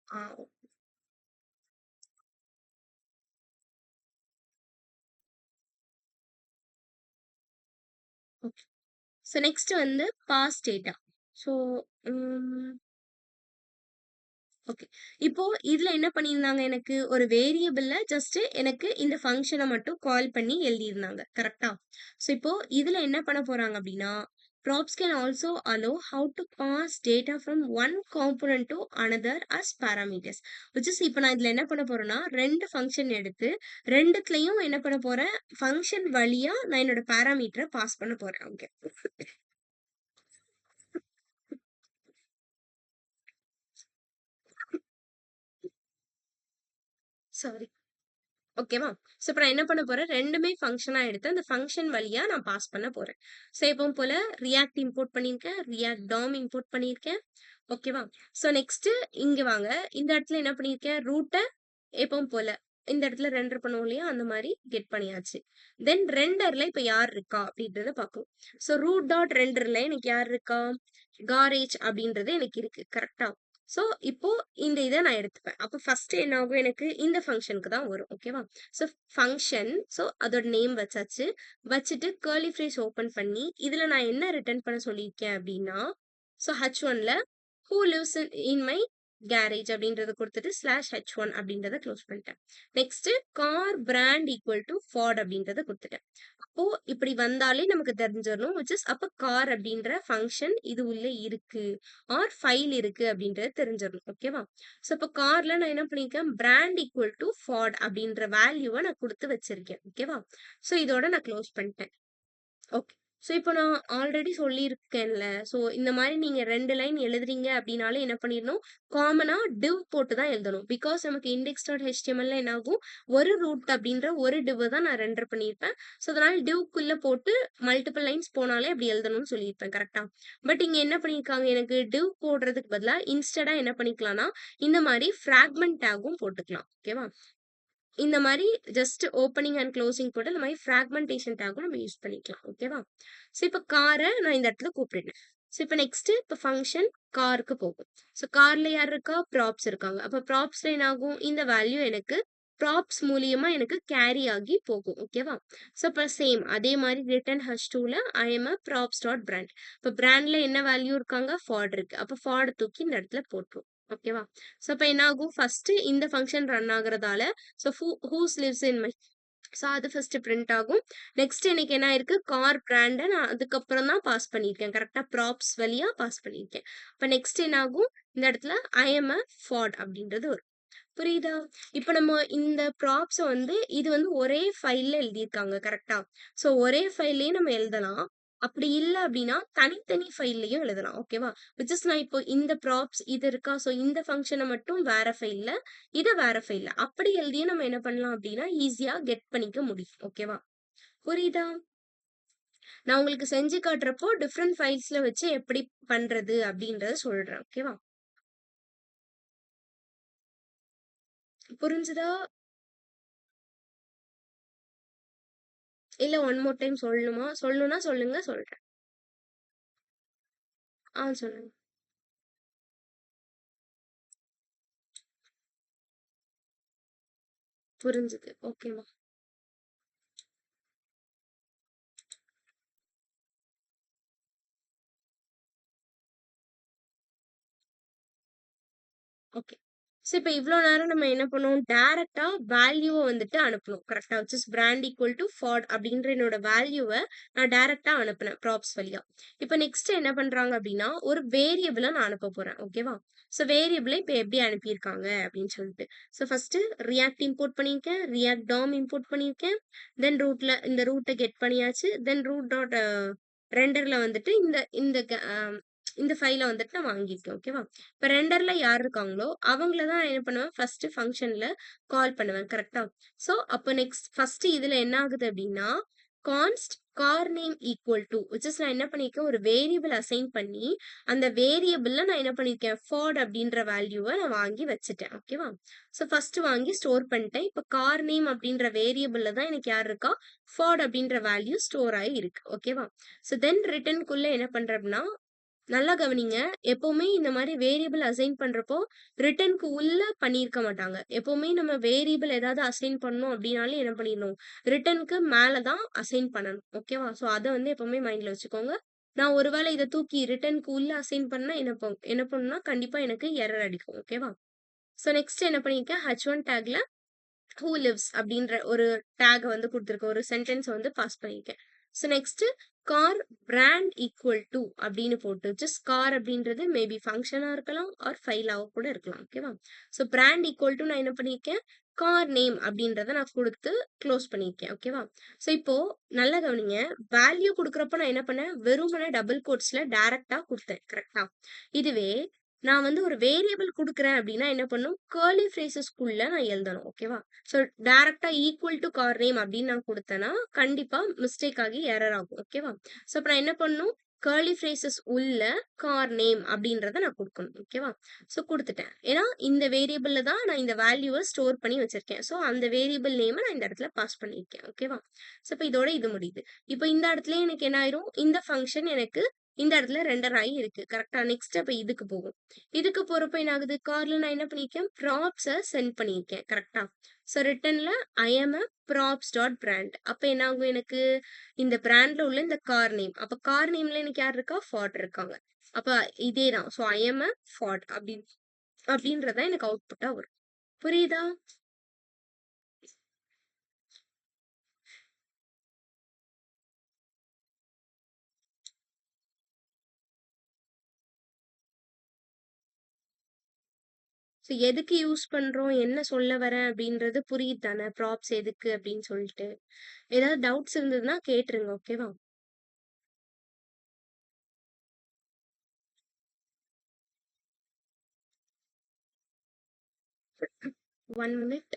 ஆ ஓகே. சோ நெக்ஸ்ட் வந்து பாஸ் டேட்டா. சோ ம் ஓகே. இப்போ இதுல என்ன பண்ணியிருந்தாங்க எனக்கு, ஒரு வேரியபிள்ல ஜஸ்ட் எனக்கு இந்த ஃபங்ஷன மட்டும் கால் பண்ணி எழுதியிருந்தாங்க. கரெக்ட்டா? ஸோ இப்போ இதுல என்ன பண்ண போறாங்க அப்டின்னா, props can also allow how to pass data from one component to another as parameters. which is இப்ப நான் இதுல என்ன பண்ண போறேன்னா, 2 ஃபங்ஷன் எடுத்து 2த்துலயும் என்ன பண்ண போறேன், ஃபங்ஷன் வழியா நான் என்னோட பாராமீட்டர பாஸ் பண்ண போறேன். ஓகே. சாரி. ஓகேவா? ஸோ இப்ப நான் என்ன பண்ண போறேன், 2மே ஃபங்ஷனா எடுத்து அந்த ஃபங்ஷன் வழியா நான் பாஸ் பண்ண போறேன். ஸோ எப்பவும் போல ரியாக்ட் இம்போர்ட் பண்ணியிருக்கேன். ரியாக்ட் டாம் இம்போர்ட் பண்ணியிருக்கேன். ஓகேவா? ஸோ நெக்ஸ்ட் இங்க வாங்க. இந்த இடத்துல என்ன பண்ணியிருக்கேன், ரூட்ட எப்பவும் போல இந்த இடத்துல ரெண்டர் பண்ணுவோம் இல்லையா? அந்த மாரி கெட் பண்ணியாச்சு. தென் ரெண்டர்ல இப்ப யார் இருக்கா அப்படின்றத பார்க்கணும். ஸோ ரூட் டாட் ரெண்டர்ல எனக்கு யார் இருக்கா? காரேஜ் அப்படின்றது எனக்கு இருக்கு. கரெக்ட்டா? ஸோ இப்போ இந்த இத நான் எடுத்துப்பேன். அப்ப ஃபர்ஸ்ட் என்ன ஆகும் எனக்கு இந்த ஃபங்ஷனுக்கு தான் வரும். ஓகேவா? ஸோ ஃபங்ஷன் ஸோ அதோட நேம் வச்சாச்சு. வச்சுட்டு கர்லி பிரேஸ் ஓப்பன் பண்ணி, இதுல நான் என்ன ரிட்டர்ன் பண்ண சொல்லியிருக்கேன் அப்டின்னா, ஸோ H1ல who lives in my garage அப்படின்றத குடுத்துட்டு /H1 அப்படின்றத க்ளோஸ் பண்ணிட்டேன். Next car brand equal to Ford அப்படின்றத குடுத்துட்டேன். அப்போ இப்படி வந்தாலே நமக்கு தெரிஞ்சிரணும். விச் இஸ் அப்ப கார் அப்படின்ற ஃபங்ஷன் இது உள்ள இருக்கு. ஆர் ஃபைல் இருக்கு அப்படின்றது தெரிஞ்சிரணும். ஓகேவா? ஸோ இப்போ கார்ல நான் என்ன பண்ணியிருக்கேன்? பிராண்ட் ஈக்குவல் டூ ஃபார்ட் அப்படின்ற வேல்யூவ நான் குடுத்து வச்சிருக்கேன். ஓகேவா? ஸோ இதோட நான் க்ளோஸ் பண்ணிட்டேன். ஓகே. ஸோ இப்போ நான் ஆல்ரெடி சொல்லியிருக்கேன்ல. ஸோ இந்த மாரி நீங்க 2 லைன் எழுதுறீங்க அப்படின்னாலே என்ன பண்ணிரணும், காமனா டிவ் போட்டு தான் எழுதணும். பிகாஸ் நமக்கு index.htmlல என்ன ஆகும், ஒரு ரூட் அப்படின்ற ஒரு டிவ் தான் நான் ரெண்டர் பண்ணியிருப்பேன். ஸோ அதனால டிவ்க்குள்ள போட்டு மல்டிபிள் லைன்ஸ் போனாலே அப்படி எழுதணும்னு சொல்லியிருப்பேன். கரெக்ட்டா? பட் இங்க என்ன பண்ணியிருக்காங்க, எனக்கு டிவ் போடுறதுக்கு பதிலா இன்ஸ்டெடா என்ன பண்ணிக்கலாம்னா, இந்த மாரி ஃபிராக்மென்ட் டேக்கும் போட்டுக்கலாம். ஓகேவா? இந்த மாரி ஜஸ்ட் ஓப்பனிங் அண்ட் க்ளோசிங் போட்டு இந்த மாரி ஃபிராக்மென்டேஷன் டேக்கும் நம்ம யூஸ் பண்ணிக்கலாம். ஓகேவா? ஸோ இப்ப கார நான் இந்த இடத்துல கூப்பிட்டுட்டேன். ஸோ இப்ப நெக்ஸ்ட் இப்ப ஃபங்ஷன் காருக்கு போகும். ஸோ கார்ல யார் இருக்கா? ப்ராப்ஸ் இருக்காங்க. அப்ப ப்ராப்ஸ்ல என்ன ஆகும்? இந்த வேல்யூ எனக்கு ப்ராப்ஸ் மூலியமா எனக்கு கேரி ஆகி போகும். ஓகேவா? ஸோ இப்ப சேம் அதே மாரி ரிட்டர்ன் H2ல I am a props dot brand. இப்ப பிராண்ட்ல என்ன வேல்யூ இருக்காங்க? ஃபார்ட் இருக்கு. அப்ப ஃபார்ட் தூக்கி இந்த இடத்துல போட்டுரும். ஓகேவா? ஸோ அப்ப என்ன ஆகும்? ஃபர்ஸ்ட் இந்த ஃபங்ஷன் ரன் ஆகுறதால so whose lives in my so அது ஃபர்ஸ்ட் பிரிண்ட் ஆகும். நெக்ஸ்ட் எனக்கு என்ன ஆயிருக்கு? கார் பிராண்ட நான் அதுக்கப்புறம் தான் பாஸ் பண்ணியிருக்கேன். கரெக்ட்டா? ப்ராப்ஸ் வழியா பாஸ் பண்ணியிருக்கேன். அப்ப நெக்ஸ்ட் என்ன ஆகும்? இந்த இடத்துல ஐ எம் அ ஃபார்ட் அப்படின்றது வரும். புரியுதா? இப்ப நம்ம இந்த ப்ராப்ஸ வந்து இது வந்து ஒரே ஃபைல்ல எழுதியிருக்காங்க. கரெக்ட்டா? ஸோ ஒரே ஃபைல்லயே நம்ம எழுதலாம். அப்படி இல்ல அப்படின்னா, தனித்தனி ஃபைல்லயும் எழுதலாம். ஓகேவா? விச் இஸ் நான் இப்போ இந்த ப்ராப்ஸ் இது இருக்கா? ஸோ இந்த ஃபங்ஷன மட்டும் வேற ஃபைல்ல, இத வேற ஃபைல்ல. அப்படி எழுதியும் நம்ம என்ன பண்ணலாம் அப்படின்னா, ஈஸியா கெட் பண்ணிக்க முடியும். ஓகேவா? புரியுதா? நான் உங்களுக்கு செஞ்சு காட்டுறப்போ டிஃபரெண்ட் ஃபைல்ஸ்ல வச்சு எப்படி பண்றது அப்படின்றத சொல்றேன். ஓகேவா? புரிஞ்சுதா? இல்ல ஒன் மோர் டைம் சொல்லணுமா? சொல்லணும்னா சொல்லுங்க சொல்றேன். சொல்லுங்க. புரிஞ்சுது. ஓகேம்மா. ஓகே. ஸோ இப்ப இவ்ளோ நேரம் நம்ம என்ன பண்ணோம்? டைரக்ட்டா வேல்யூவ வந்துட்டு அனுப்பணும். கரெக்ட்டா? Which is brand equal to Ford அப்படின்ற என்னோட வேல்யூவ நான் டைரக்ட்டா அனுப்புனேன் ப்ராப்ஸ் வழியா. இப்ப நெக்ஸ்ட் என்ன பண்றாங்க அப்படின்னா, ஒரு வேரியபிள நான் அனுப்ப போறேன். ஓகேவா? ஸோ வேரியபிள இப்ப எப்படி அனுப்பியிருக்காங்க அப்படின்னு சொல்லிட்டு. ஸோ ஃபர்ஸ்ட்டு ரியாக்ட் இம்போர்ட் பண்ணியிருக்கேன். ரியாக்ட் டாம் இம்போர்ட் பண்ணியிருக்கேன். தென் ரூட்ல இந்த ரூட்ட கெட் பண்ணியாச்சு. தென் ரூட் டாட் ரெண்டர்ல வந்துட்டு இந்த இந்த இந்த ஃபைல வந்துட்டு நான் வாங்கியிருக்கேன். ஓகேவா? இப்ப ரெண்டர்ல யார் இருக்காங்களோ, அவங்கள தான் நான் என்ன பண்ணுவேன், ஃபர்ஸ்ட் ஃபங்ஷன்ல கால் பண்ணுவேன். கரெக்ட்டா? ஸோ, அப்ப நெக்ஸ்ட் ஃபர்ஸ்ட் இதுல என்ன ஆகுது அப்டின்னா, const car name equal to which is நான் என்ன பண்ணியிருக்கேன், ஒரு வேரியபிள் அசைன் பண்ணி, அந்த வேரியபிள்ல நான் என்ன பண்ணியிருக்கேன், ஃபார்ட் அப்டின்ற வேல்யூவ நான் வாங்கி வச்சுட்டேன். ஓகேவா? ஸோ, ஃபர்ஸ்ட் வாங்கி ஸ்டோர் பண்ணிட்டேன். இப்ப கார் நேம் அப்டின்ற வேரியபிள்ல தான் எனக்கு யார் இருக்கா, ஃபார்ட் அப்டின்ற வேல்யூ ஸ்டோர் ஆயி இருக்கு. ஓகேவா? ஸோ, தென் ரிட்டர்ன்குள்ள என்ன பண்றேன் அப்டின்னா, நல்லா கவனிங்க. எப்பவுமே இந்த மாரி வேரியபிள் அசைன் பண்றப்போ, ரிட்டர்ன்க்கு உள்ள பண்ணியிருக்க மாட்டாங்க. எப்பவுமே நம்ம வேரியபிள் ஏதாவது அசைன் பண்ணோம் அப்டின்னாலே என்ன பண்ணிரணும், ரிட்டர்ன்க்கு மேல தான் அசைன் பண்ணணும். ஓகேவா? ஸோ அத வந்து எப்பவுமே மைண்ட்ல வச்சுக்கோங்க. நான் ஒரு வேள இத தூக்கி ரிட்டர்ன்க்கு உள்ள அசைன் பண்ணா என்ன பண்ணும்னா, கண்டிப்பா எனக்கு எரர் அடிக்கும். ஓகேவா? ஸோ நெக்ஸ்ட் என்ன பண்ணியிருக்கேன், H1 டாக்ல ஹூ லிவ்ஸ் அப்படின்ற ஒரு டேக் வந்து குடுத்துருக்கேன். ஒரு சென்டென்ஸ் வந்து பாஸ் பண்ணியிருக்கேன். So next car brand equal to அப்படின்னு போட்டு ஜஸ்ட் கார் அப்படின்றது மேபி ஃபங்க்ஷனா இருக்கலாம் ஆர் ஃபைலாவோ கூட இருக்கலாம். ஓகேவா? ஸோ பிராண்ட் ஈக்குவல் டு நான் என்ன பண்ணியிருக்கேன், கார் நேம் அப்படின்றத நான் குடுத்து க்ளோஸ் பண்ணியிருக்கேன். ஓகேவா? ஸோ இப்போ நல்லா கவனிங்க. வேல்யூ குடுக்குறப்ப நான் என்ன பண்ணேன், வெறுமனே டபுள் கோட்ஸ்ல டைரக்ட்டா குடுத்தேன். கரெக்ட்டா? இதுவே நான் வந்து ஒரு வேரியபிள் குடுக்குறேன் அப்படின்னா என்ன பண்ணும், கர்லி பிரேசஸ்க்குள்ள நான் எழுதணும். ஓகேவா? ஸோ டைரக்ட்டா ஈக்குவல் டூ கார் நேம் அப்படின்னு நான் குடுத்தேன்னா, கண்டிப்பா மிஸ்டேக் ஆகி எரர் ஆகும். ஓகேவா? ஸோ அப்ப நான் என்ன பண்ணணும், கர்லி பிரேசஸ் உள்ள கார் நேம் அப்படின்றத நான் குடுக்கணும். ஓகேவா? ஸோ குடுத்துட்டேன். ஏன்னா இந்த வேரியபிள்ல தான் நான் இந்த வேல்யூவ ஸ்டோர் பண்ணி வச்சிருக்கேன். ஸோ அந்த வேரியபிள் நேம நான் இந்த இடத்துல பாஸ் பண்ணியிருக்கேன். ஓகேவா? ஸோ இப்ப இதோட இது முடியுது. இப்ப இந்த இடத்துலயே எனக்கு என்ன ஆயிரும், இந்த ஃபங்ஷன் எனக்கு இந்த இடத்துல ரெண்டர் ஆகி இருக்கு கரெக்டா. நெக்ஸ்ட் அப்ப இதுக்கு போகும். இதுக்கு போறப்ப என்ன ஆகுது, கார்ல நான் என்ன பண்ணிருக்கேன், ப்ராப்ஸ சென்ட் பண்ணியிருக்கேன் கரெக்டா. ஸோ ரிட்டர்ன்ல I am a props dot brand. அப்ப என்ன ஆகும் எனக்கு, இந்த பிராண்ட்ல உள்ள இந்த கார் நேம், அப்ப கார் நேம்ல எனக்கு யார் இருக்கா, ஃபார்ட் இருக்காங்க. அப்ப இதேதான். ஸோ ஐ எம் அ ஃபார்ட் அப்படின்றத எனக்கு அவுட்புட்டா வரும். புரியுதா? ஸோ எதுக்கு யூஸ் பண்றோம், என்ன சொல்ல வரேன் அப்படின்றது புரியுது தானே? ப்ராப்ஸ் எதுக்கு அப்படின்னு சொல்லிட்டு. ஏதாவது டவுட்ஸ் இருந்ததுன்னா கேட்டுருங்க. ஓகேவா? 1 மினிட்.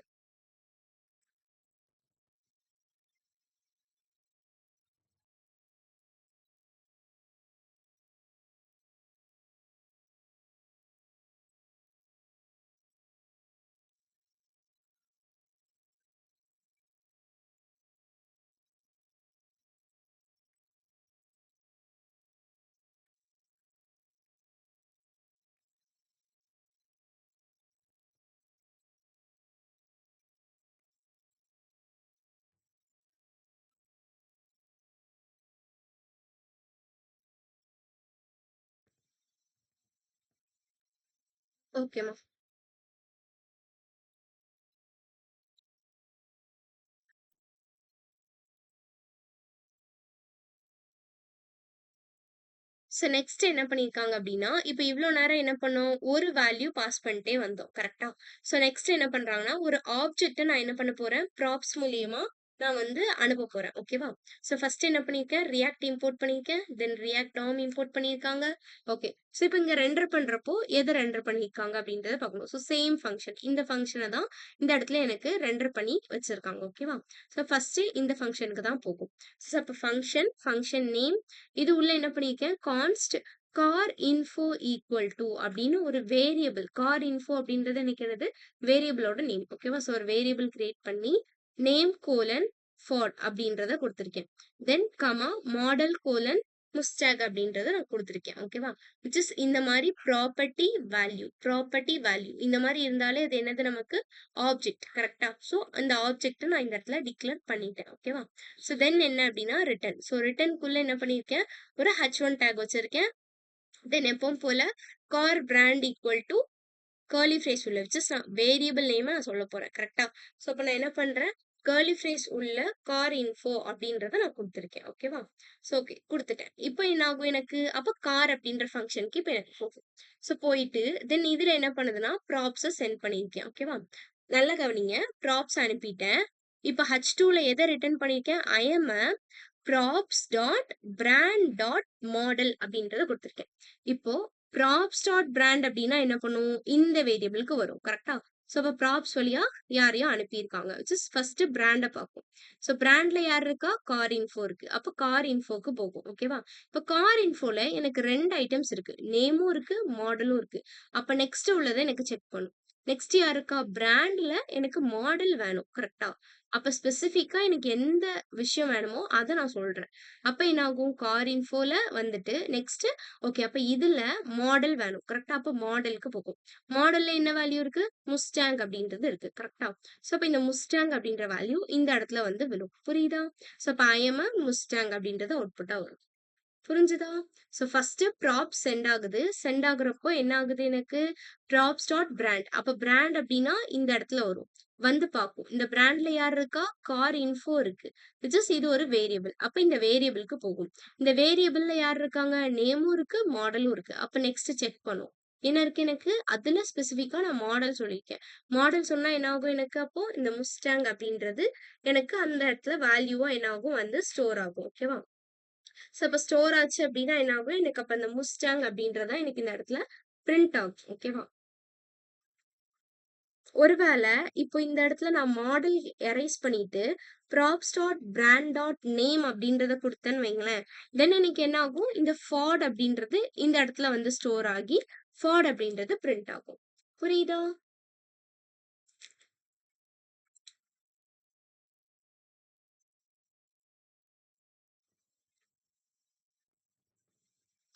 ஓகேம்மா. ஸோ நெக்ஸ்ட் என்ன பண்ணியிருக்காங்க அப்படின்னா, இப்ப இவ்ளோ நேரம் என்ன பண்ணோம்? ஒரு வேல்யூ பாஸ் பண்ணிட்டே வந்தோம். கரெக்ட்டா? ஸோ நெக்ஸ்ட் என்ன பண்றாங்கன்னா, ஒரு ஆப்ஜெக்ட்ட நான் என்ன பண்ண போறேன்? ப்ராப்ஸ் மூலியமா நான் வந்து அனுப்ப போறேன். ஓகேவா? ஸோ ஃபர்ஸ்ட் என்ன பண்ணியிருக்கேன்? ரியாக்ட் இம்போர்ட் பண்ணியிருக்கேன். தென் ரியாக்ட் டார்ம் இம்போர்ட் பண்ணியிருக்காங்க. ஓகே. ஸோ இப்ப இங்க ரெண்டர் பண்றப்போ எத ரெண்டர் பண்ணியிருக்காங்க அப்படின்றத பார்க்கணும். So same function. இந்த ஃபங்ஷன தான் இந்த இடத்துல எனக்கு ரெண்டர் பண்ணி வச்சிருக்காங்க. ஓகேவா? ஸோ ஃபர்ஸ்ட் இந்த ஃபங்ஷனுக்கு தான் போகும். ஸோ அப்ப ஃபங்ஷன் நேம், இது உள்ள என்ன பண்ணியிருக்கேன், கான்ஸ்ட் கார் இன்ஃபோ ஈக்குவல் டு அப்படின்னு ஒரு வேரியபிள், கார் இன்ஃபோ அப்படின்றது எனக்கு என்னது, வேரியபிளோட நேம். ஓகேவா? ஸோ ஒரு வேரியபிள் கிரியேட் பண்ணி நேம் கோலன் ஃபார்ட் அப்படின்றத கொடுத்துருக்கேன். தென் கமா மாடல் கோலன் முஸ்டாக் அப்படின்றத நான் கொடுத்துருக்கேன். ஓகேவா? விச் இஸ் இந்த மாதிரி ப்ராப்பர்ட்டி வேல்யூ இந்த மாதிரி இருந்தாலே அது என்னது நமக்கு, ஆப்ஜெக்ட். கரெக்டா? ஸோ அந்த ஆப்ஜெக்ட் நான் இந்த இடத்துல டிக்ளேர் பண்ணிட்டேன். ஓகேவா? ஸோ தென் என்ன அப்படின்னா ரிட்டர்ன். ஸோ ரிட்டர்னுக்குள்ள என்ன பண்ணியிருக்கேன், ஒரு H1 டேக் வச்சிருக்கேன். தென் எப்பவும் போல car brand equal to curly phrase உள்ள வச்சு வேரியபிள் நேமை நான் சொல்ல போறேன். கரெக்டா? ஸோ அப்போ நான் என்ன பண்றேன், கர்லி ஃப்ரேஸ் உள்ள கார் இன்ஃபோ அப்படின்றத நான் கொடுத்துருக்கேன். ஓகேவா? ஸோ ஓகே கொடுத்துட்டேன். இப்போ என்ன ஆகும் எனக்கு, அப்போ கார் அப்படின்ற ஃபங்க்ஷனுக்கு இப்போ எனக்கு போகும். ஸோ போயிட்டு தென் இதுல என்ன பண்ணுதுன்னா ப்ராப்ஸை சென்ட் பண்ணியிருக்கேன். ஓகேவா? நல்லா கவனிங்க. ப்ராப்ஸ் அனுப்பிட்டேன். இப்போ H2ல எதை ரிட்டர்ன் பண்ணியிருக்கேன், I am props dot brand dot model அப்படின்றத கொடுத்துருக்கேன். இப்போ ப்ராப்ஸ் டாட் பிராண்ட் அப்படின்னா என்ன பண்ணும், இந்த வேரியபிளுக்கு வரும். கரெக்டா? ஸோ அப்போ ப்ராப்ஸ் வழியா யாரையோ அனுப்பியிருக்காங்க. விச் இஸ் ஃபர்ஸ்ட் பிராண்டை பார்க்கும். ஸோ பிராண்ட்ல யார் இருக்கா, கார் இன்ஃபோ இருக்கு. அப்போ கார் இன்ஃபோக்கு போகும். ஓகேவா? இப்போ கார் இன்ஃபோல எனக்கு ரெண்டு ஐட்டம்ஸ் இருக்கு, நேமும் இருக்கு, மாடலும் இருக்கு. அப்ப நெக்ஸ்ட் உள்ளதை எனக்கு செக் பண்ணும். நெக்ஸ்ட் யாருக்கா, பிராண்ட்ல எனக்கு மாடல் வேணும். கரெக்டா? அப்ப ஸ்பெசிஃபிக்கா எனக்கு எந்த விஷயம் வேணுமோ அத நான் சொல்றேன். அப்ப என்ன ஆகும், கார் இன்ஃபோல வந்துட்டு நெக்ஸ்ட் ஓகே, அப்ப இதுல மாடல் வேணும். கரெக்ட்டா? அப்ப மாடலுக்கு போகும். மாடல்ல என்ன வேல்யூ இருக்கு, முஸ்டாங் அப்படின்றது இருக்கு. கரெக்ட்டா? சோ அப்ப இந்த முஸ்டாங் அப்படின்ற வேல்யூ இந்த இடத்துல வந்து விழும். புரியுதா? சோ அப்ப ஐ எம் அ முஸ்டாங் அப்படின்றது அவுட்புட்டா வரும். புரிஞ்சுதா? ஸோ ஃபர்ஸ்ட் ப்ராப் சென்ட் ஆகுது. சென்ட் ஆகுறப்போ என்ன ஆகுது எனக்கு, ப்ராப்ஸ் டாட் பிராண்ட். அப்ப பிராண்ட் அப்படின்னா இந்த இடத்துல வரும். வந்து பார்க்கும். இந்த பிராண்ட்ல யார் இருக்கா, கார் இன்ஃபோ இருக்கு. விச் இஸ் இது ஒரு வேரியபிள். அப்ப இந்த வேரியபிளுக்கு போகும். இந்த வேரியபிள்ல யார் இருக்காங்க, நேமும் இருக்கு, மாடலும் இருக்கு. அப்ப நெக்ஸ்ட் செக் பண்ணும். என்ன இருக்கு எனக்கு, அதுல ஸ்பெசிஃபிக்கா நான் மாடல் சொல்லியிருக்கேன். மாடல் சொன்னா என்ன ஆகும் எனக்கு, அப்போ இந்த முஸ்டாங் அப்படின்றது எனக்கு அந்த இடத்துல வேல்யூவா என்ன ஆகும் வந்து ஸ்டோர் ஆகும். ஓகேவா? ஸோ அப்ப ஸ்டோர் ஆச்சு அப்படின்னா என்ன ஆகும், எனக்கு அப்ப அந்த முஸ்டாங் அப்படின்றதா எனக்கு இந்த இடத்துல பிரிண்ட் ஆகும். ஓகேவா? ஒருவேள இப்போ இந்த இடத்துல நான் மாடல் எரேஸ் பண்ணிட்டு props dot brand dot name அப்படின்றத கொடுத்தேன்னு வைங்களேன், தென் எனக்கு என்ன ஆகும், இந்த ஃபார்ட் அப்படின்றது இந்த இடத்துல வந்து ஸ்டோர் ஆகி ஃபார்ட் அப்படின்றது பிரிண்ட் ஆகும். புரியுதா?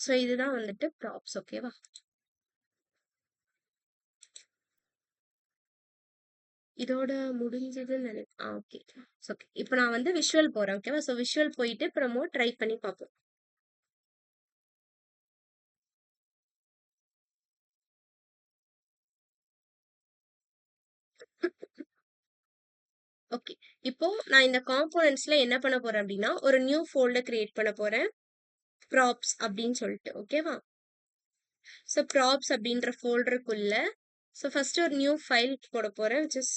ஸோ இதுதான் வந்துட்டு ப்ராப்ஸ். ஓகேவா? இதோட முடிஞ்சதுன்னு ஓகே. ஓகே. இப்போ நான் வந்து விஷுவல் போறேன். ஓகேவா? ஸோ விஷுவல் போயிட்டு இப்போ நம்ம ட்ரை பண்ணி பார்ப்போம். ஓகே. இப்போ நான் இந்த காம்போனன்ட்ஸ்ல என்ன பண்ண போறேன் அப்படின்னா, ஒரு நியூ ஃபோல்டர் கிரியேட் பண்ண போறேன். ப்ராப்ஸ் அப்படின்னு சொல்லிட்டு. ஓகேவா? ஸோ ப்ராப்ஸ் அப்படின்ற ஃபோல்டருக்குள்ள ஸோ ஃபர்ஸ்ட் ஒரு நியூ ஃபைல் போட போறேன். which is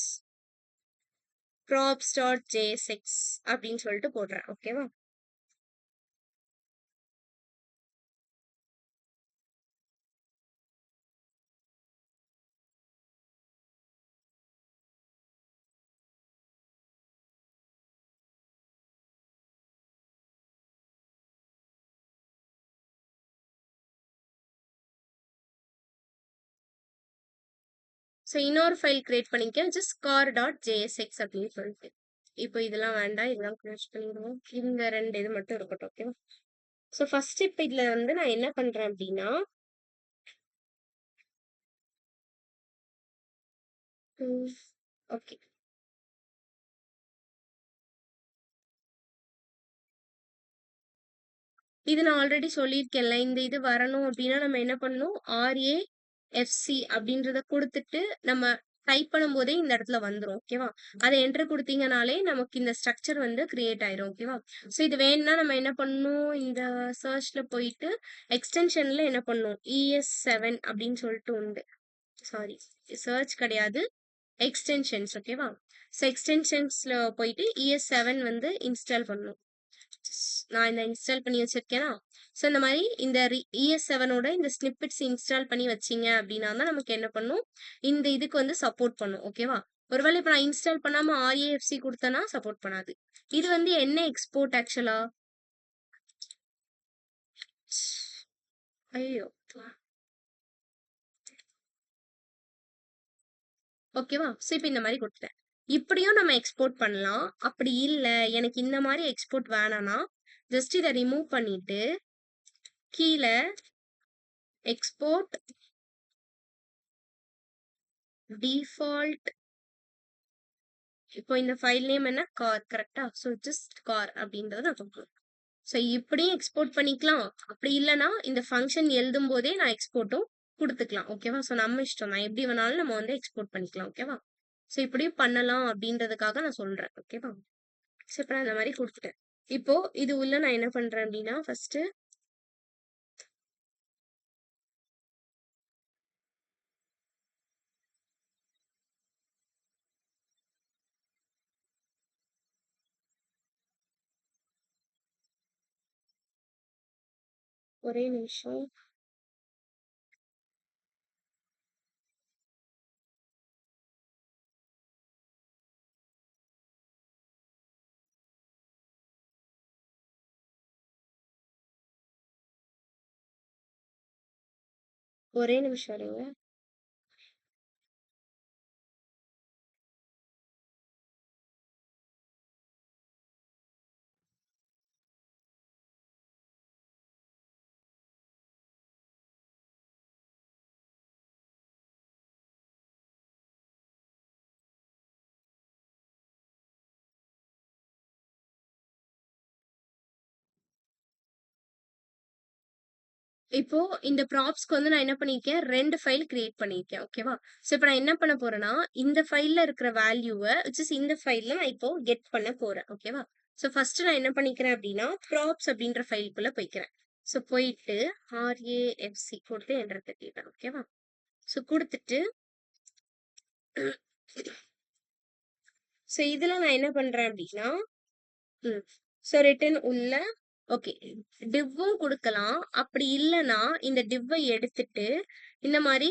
props.jsx அப்படின்னு சொல்லிட்டு போடுறேன். ஓகேவா? ஸோ இன்னொரு ஃபைல் கிரியேட் பண்ணிக்கேன். just car.jsx அப்படின்னு சொல்லிட்டு. இப்போ இதெல்லாம் வேண்டாம். இதெல்லாம் க்ளோஸ் பண்ணிடுவோம். இந்த 2 இது மட்டும் இருக்கட்டும். ஓகேவா? ஸோ ஃபர்ஸ்ட் இப்போ இதுல வந்து நான் என்ன பண்றேன் அப்படின்னா, ஓகே. இது நான் ஆல்ரெடி சொல்லியிருக்கேன்ல. இந்த இது வரணும் அப்படின்னா நம்ம என்ன பண்ணணும்? RAFC அப்படின்றத குடுத்துட்டு, நம்ம டைப் பண்ணும்போதே இந்த இடத்துல வந்துரும். ஓகேவா? அத என்டர் குடுத்தீங்கனாலே நமக்கு இந்த ஸ்ட்ரக்சர் வந்து கிரியேட் ஆயிரும். ஓகேவா? ஸோ இது வேணும்னா நம்ம என்ன பண்ணணும்? இந்த சர்ச்ல போயிட்டு எக்ஸ்டென்ஷன்ல என்ன பண்ணணும்? ES7 அப்படின்னு சொல்லிட்டு உண்டு. சாரி, சர்ச் கிடையாது. எக்ஸ்டென்ஷன்ஸ். ஓகேவா? ஸோ எக்ஸ்டென்ஷன்ஸ்ல போயிட்டு ES7 வந்து இன்ஸ்டால் பண்ணணும். நான் இந்த இன்ஸ்டால் பண்ணி வச்சிருக்கேனா, ஸோ இந்த மாதிரி இந்த ES7ஓட இந்த ஸ்னிப்பெட்ஸ் இன்ஸ்டால் பண்ணி வச்சீங்க அப்படின்னா தான் நமக்கு என்ன பண்ணும், இந்த இதுக்கு வந்து சப்போர்ட் பண்ணும். ஓகேவா? ஒருவேளை இப்போ நான் இன்ஸ்டால் பண்ணாம RAFC கொடுத்தேன்னா சப்போர்ட் பண்ணாது. இது வந்து என்ன எக்ஸ்போர்ட் ஆக்சுவலா? ஐயோ. ஓகேவா? ஸோ இப்போ இந்த மாதிரி கொடுத்துட்டேன். இப்படியும் நம்ம எக்ஸ்போர்ட் பண்ணலாம். அப்படி இல்ல, எனக்கு இந்த மாதிரி எக்ஸ்போர்ட் வேணாம்னா, ஜஸ்ட் இதை ரிமூவ் பண்ணிட்டு கீழே எக்ஸ்போர்ட் டிஃபால்ட். இப்போ இந்த ஃபைல் நேம் என்ன? கார். கரெக்ட்டா? ஸோ ஜஸ்ட் கார் அப்படின்றத நான் கொடுக்குறேன். ஸோ இப்படியும் எக்ஸ்போர்ட் பண்ணிக்கலாம். அப்படி இல்லைன்னா இந்த ஃபங்க்ஷன் எழுதும் போதே நான் எக்ஸ்போர்ட்டும் கொடுத்துக்கலாம். ஓகேவா? ஸோ நம்ம இஷ்டம் தான். எப்படி வேணாலும் நம்ம வந்து எக்ஸ்போர்ட் பண்ணிக்கலாம். ஓகேவா? ஸோ இப்படியும் பண்ணலாம் அப்படின்றதுக்காக நான் சொல்றேன். ஓகேவா? ஸோ இப்போ நான் இந்த மாதிரி கொடுத்துட்டேன். இப்போ இது உள்ள நான் என்ன பண்றேன் அப்படின்னா, ஃபர்ஸ்ட் ஒரே நிமிஷம். ஒரே நிமிஷம் இருங்க. இப்போ இந்த ப்ராப்ஸ்க்கு வந்து நான் என்ன பண்ணியிருக்கேன், 2 ஃபைல் கிரியேட் பண்ணியிருக்கேன். ஓகேவா? ஸோ இப்போ நான் என்ன பண்ண போறேன்னா, இந்த ஃபைல்ல இருக்கிற வேல்யூவ விச் இஸ் இந்த ஃபைல்ல நான் இப்போ கெட் பண்ண போறேன். ஓகேவா? ஸோ ஃபர்ஸ்ட் நான் என்ன பண்ணிக்கிறேன் அப்படின்னா, ப்ராப்ஸ் அப்படின்ற ஃபைலுக்குள்ள போய்க்கிறேன். ஸோ போயிட்டு RAFC கொடுத்து என்டர் தட்டிடுறேன். ஓகேவா? ஸோ குடுத்துட்டு ஸோ இதுல நான் என்ன பண்றேன் அப்படின்னா, ஸோ ரிட்டர்ன் உள்ள ஓகே. டிவ்வும் குடுக்கலாம். அப்படி இல்லன்னா, இந்த டிவ்வ எடுத்துட்டு, இந்த மாரி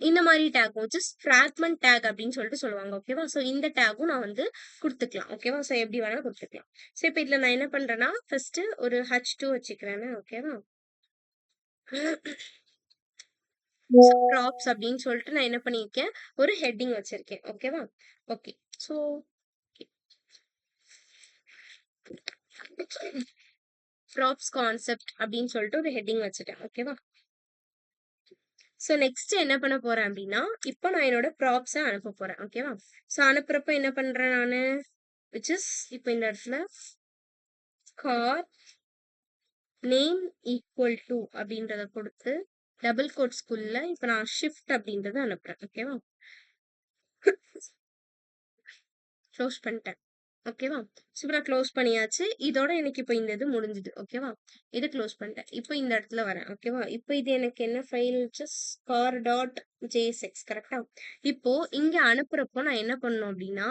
இந்த மாரி டேக்கும் ஜஸ்ட் ஃப்ராக்மென்ட் டேக் அப்படின்னு சொல்லிட்டு சொல்லுவாங்க. ஓகேவா? ஸோ இந்த டேக்கும் நான் வந்து குடுத்துக்கலாம். ஓகேவா? ஸோ எப்படி வேணாலும் குடுத்துக்கலாம். ஸோ இப்ப இதுல நான் என்ன பண்றேன்னா, ஃபர்ஸ்ட் ஒரு H2 வச்சுக்கிறேன்னு. ஓகேவா? ப்ராப்ஸ் அப்படின்னு சொல்லிட்டு நான் என்ன பண்ணியிருக்கேன், ஒரு ஹெட்டிங் வச்சிருக்கேன். ஓகேவா? ஓகே. ஸோ ப்ராப்ஸ் கான்செப்ட் அப்படின்னு சொல்லிட்டு ஒரு ஹெட்டிங் வச்சுட்டேன். ஓகேவா? ஸோ நெக்ஸ்ட் என்ன பண்ண போறேன் அப்படின்னா, இப்போ நான் என்னோட ப்ராப்ஸை அனுப்ப போறேன். ஓகேவா? ஸோ அனுப்புறப்ப என்ன பண்றேன் நானு, விச் இஸ் இப்போ இந்த இடத்துல கார் நேம் ஈக்குவல் டு அப்படின்றத கொடுத்து டபுள் கோட்ஸ்குள்ள இப்போ நான் ஷிஃப்ட் அப்படின்றத அனுப்புறேன். ஓகேவா? க்ளோஸ் பண்ணிட்டேன். ஓகேவா? ஸோ இப்போ நான் க்ளோஸ் பண்ணியாச்சு. இதோட எனக்கு இப்போ இந்த இது முடிஞ்சுது. ஓகேவா? இதை க்ளோஸ் பண்ணிட்டேன். இப்போ இந்த இடத்துல வரேன். ஓகேவா? இப்போ இது எனக்கு என்ன file, just car dot JSX. கரெக்டா? இப்போ இங்க அனுப்புறப்போ நான் என்ன பண்ணணும் அப்படின்னா,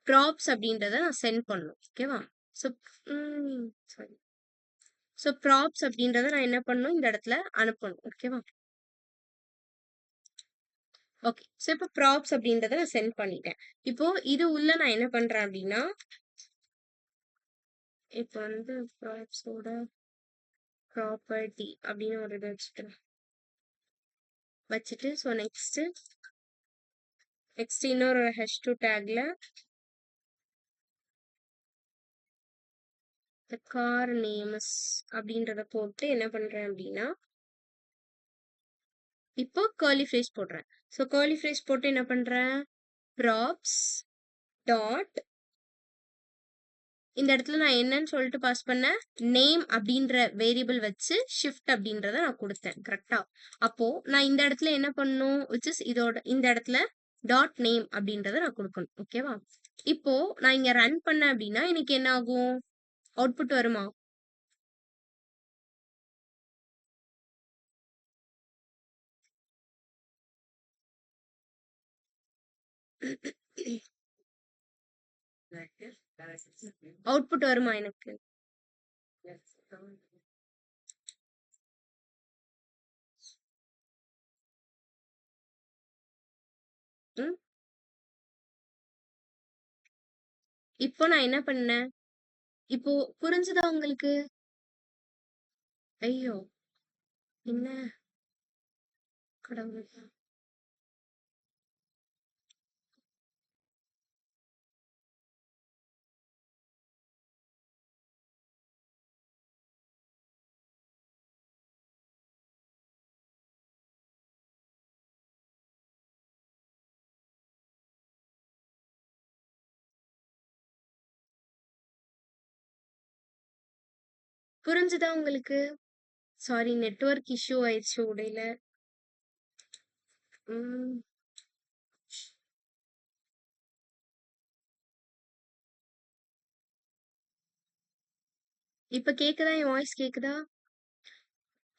ப்ராப்ஸ் அப்படின்றத நான் சென்ட் பண்ணணும். ஓகேவா? So sorry. ஸோ ப்ராப்ஸ் அப்படின்றத நான் என்ன பண்ணணும், இந்த இடத்துல அனுப்பணும். ஓகேவா? ஓகே. ஸோ இப்போ ப்ராப்ஸ் அப்படின்றத நான் சென்ட் பண்ணிட்டேன். இப்போ இது உள்ள நான் என்ன பண்றேன் அப்படின்னா, இப்போ வந்து ப்ராப்ஸோட ப்ராப்பர்ட்டி அப்படின்னு ஒரு இது வச்சுட்டு ஸோ நெக்ஸ்ட் இன்னொரு ஹெச்2 டேக்ல கார் நேம்ஸ் அப்படின்றத போட்டு என்ன பண்றேன் அப்படின்னா, இப்போ கர்லி ஃப்ரேஸ் போடுறேன். ஸோ கர்லி ஃப்ரேஸ் போட்டு என்ன பண்றேன், ப்ராப்ஸ் டாட் இந்த இடத்துல நான் என்னன்னு சொல்லிட்டு பாஸ் பண்ணேன், நேம் அப்படின்ற வேரியபிள் வச்சு ஷிஃப்ட் அப்படின்றத நான் கொடுத்தேன். கரெக்டா? அப்போ நான் இந்த இடத்துல என்ன பண்ணணும், விச் இஸ் இதோட இந்த இடத்துல டாட் நேம் அப்படின்றத நான் கொடுக்கணும். ஓகேவா? இப்போ நான் இங்க ரன் பண்ணேன் அப்படின்னா எனக்கு என்ன ஆகும், அவுட்புட் வருமா? அவுட்புட் வருமா எனக்கு? ம்? இப்போ நான் என்ன பண்ணேன், இப்போ புரிஞ்சுதா உங்களுக்கு? ஐயோ, என்ன கடவுளே. புரிஞ்சுதா உங்களுக்கு? சாரி, நெட்வொர்க் இஷ்யூ ஆயிடுச்சு உடையில. ம். இப்ப கேக்குதா? என் வாய்ஸ் கேக்குதா?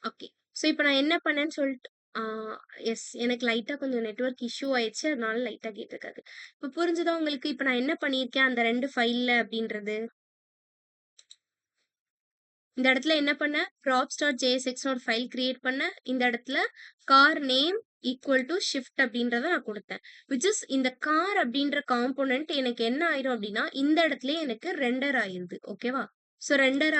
ஓகே. ஸோ இப்ப நான் என்ன பண்ணேன்னு சொல்லிட்டு ஆ எஸ், எனக்கு லைட்டா கொஞ்சம் நெட்வொர்க் இஷ்யூ ஆயிடுச்சு. அதனால லைட்டா கேட்டிருக்காது. இப்ப புரிஞ்சுதா உங்களுக்கு? இப்ப நான் என்ன பண்ணியிருக்கேன் அந்த 2 ஃபைல்ல அப்படின்றது? இந்த இடத்துல என்ன பண்ணேன், props.jsxன்னு ஒரு ஃபைல் கிரியேட் பண்ணேன். இந்த இடத்துல car name equal to shift அப்படின்றத நான் கொடுத்தேன். விச் இஸ் இந்த கார் அப்படின்ற காம்போனன்ட் எனக்கு என்ன ஆயிரும் அப்படின்னா, இந்த இடத்துலயே எனக்கு ரெண்டர் ஆயிருது. ஓகேவா? ஸோ ரெண்டர்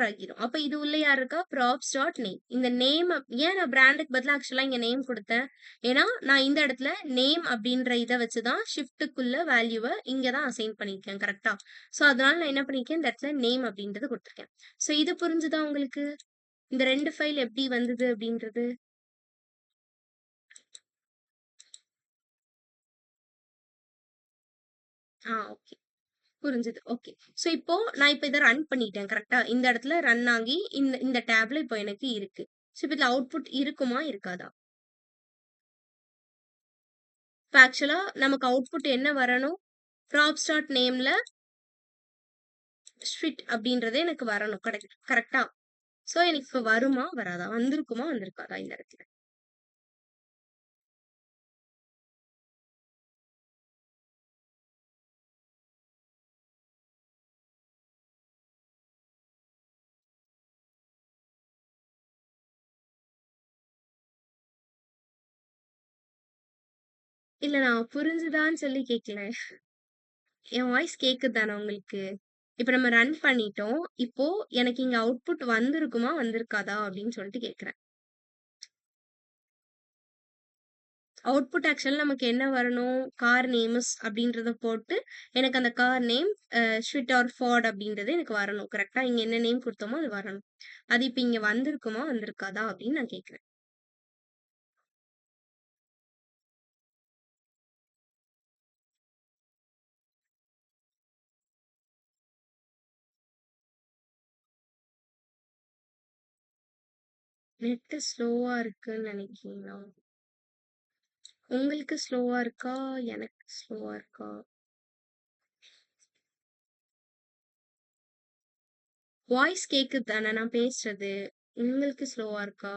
ஆகிரும். அப்ப இது உள்ள யார் இருக்கா, ப்ராப்ஸ் டாட் நேம். இந்த நேம் ஏன் நான் பிராண்டுக்கு பதிலா ஆக்சுவலா இங்க நேம் கொடுத்தேன், ஏன்னா நான் இந்த இடத்துல நேம் அப்படின்ற இதை வச்சுதான் ஷிஃப்ட்டுக்குள்ள வேல்யூவை இங்க தான் அசைன் பண்ணியிருக்கேன். கரெக்டா? ஸோ அதனால நான் என்ன பண்ணிருக்கேன், இந்த இடத்துல நேம் அப்படின்றது கொடுத்துருக்கேன். ஸோ இது புரிஞ்சுதா உங்களுக்கு, இந்த 2 ஃபைல் எப்படி வந்தது அப்படின்றது? ஓகே, புரிஞ்சுது. ஓகே. ஸோ இப்போ நான் இப்போ இதை ரன் பண்ணிட்டேன். கரெக்டா? இந்த இடத்துல ரன் ஆகி இந்த இந்த டேப்ல இப்போ எனக்கு இருக்கு. ஸோ இப்போ இதுல அவுட்புட் இருக்குமா இருக்காதா? இப்போ ஆக்சுவலா நமக்கு அவுட்புட் என்ன வரணும், ப்ராப்ஸ் டாட் நேம்ல ஸ்ட்ரிட் அப்படின்றதே எனக்கு வரணும். கரெக்டா? ஸோ எனக்கு இப்போ வருமா வராதா, வந்திருக்குமா வந்திருக்காதா இந்த இடத்துல? இல்ல, நான் புரிஞ்சுதான்னு சொல்லி கேட்கல. என் வாய்ஸ் கேக்குதானா உங்களுக்கு? இப்ப நம்ம ரன் பண்ணிட்டோம். இப்போ எனக்கு இங்க அவுட்புட் வந்திருக்குமா வந்திருக்காதா அப்படின்னு சொல்லிட்டு கேக்குறேன். அவுட்புட் ஆக்சுவலா நமக்கு என்ன வரணும்? கார் நேம்ஸ் அப்படின்றத போட்டு, எனக்கு அந்த கார் நேம் ஸ்வீட் ஆர் ஃபாட் அப்படின்றது எனக்கு வரணும். கரெக்ட்டா? இங்க என்ன நேம் குடுத்தோமோ அது வரணும். அது இப்ப இங்க வந்திருக்குமா? வந்திருக்காதா? அப்படின்னு நான் கேட்கிறேன். நெட்டு ஸ்லோவா இருக்குன்னு நினைக்கிறீங்களா? உங்களுக்கு ஸ்லோவா இருக்கா? எனக்கு ஸ்லோவா இருக்கா? வாய்ஸ் கேக்குது தானே நான் பேசுறது? உங்களுக்கு ஸ்லோவா இருக்கா?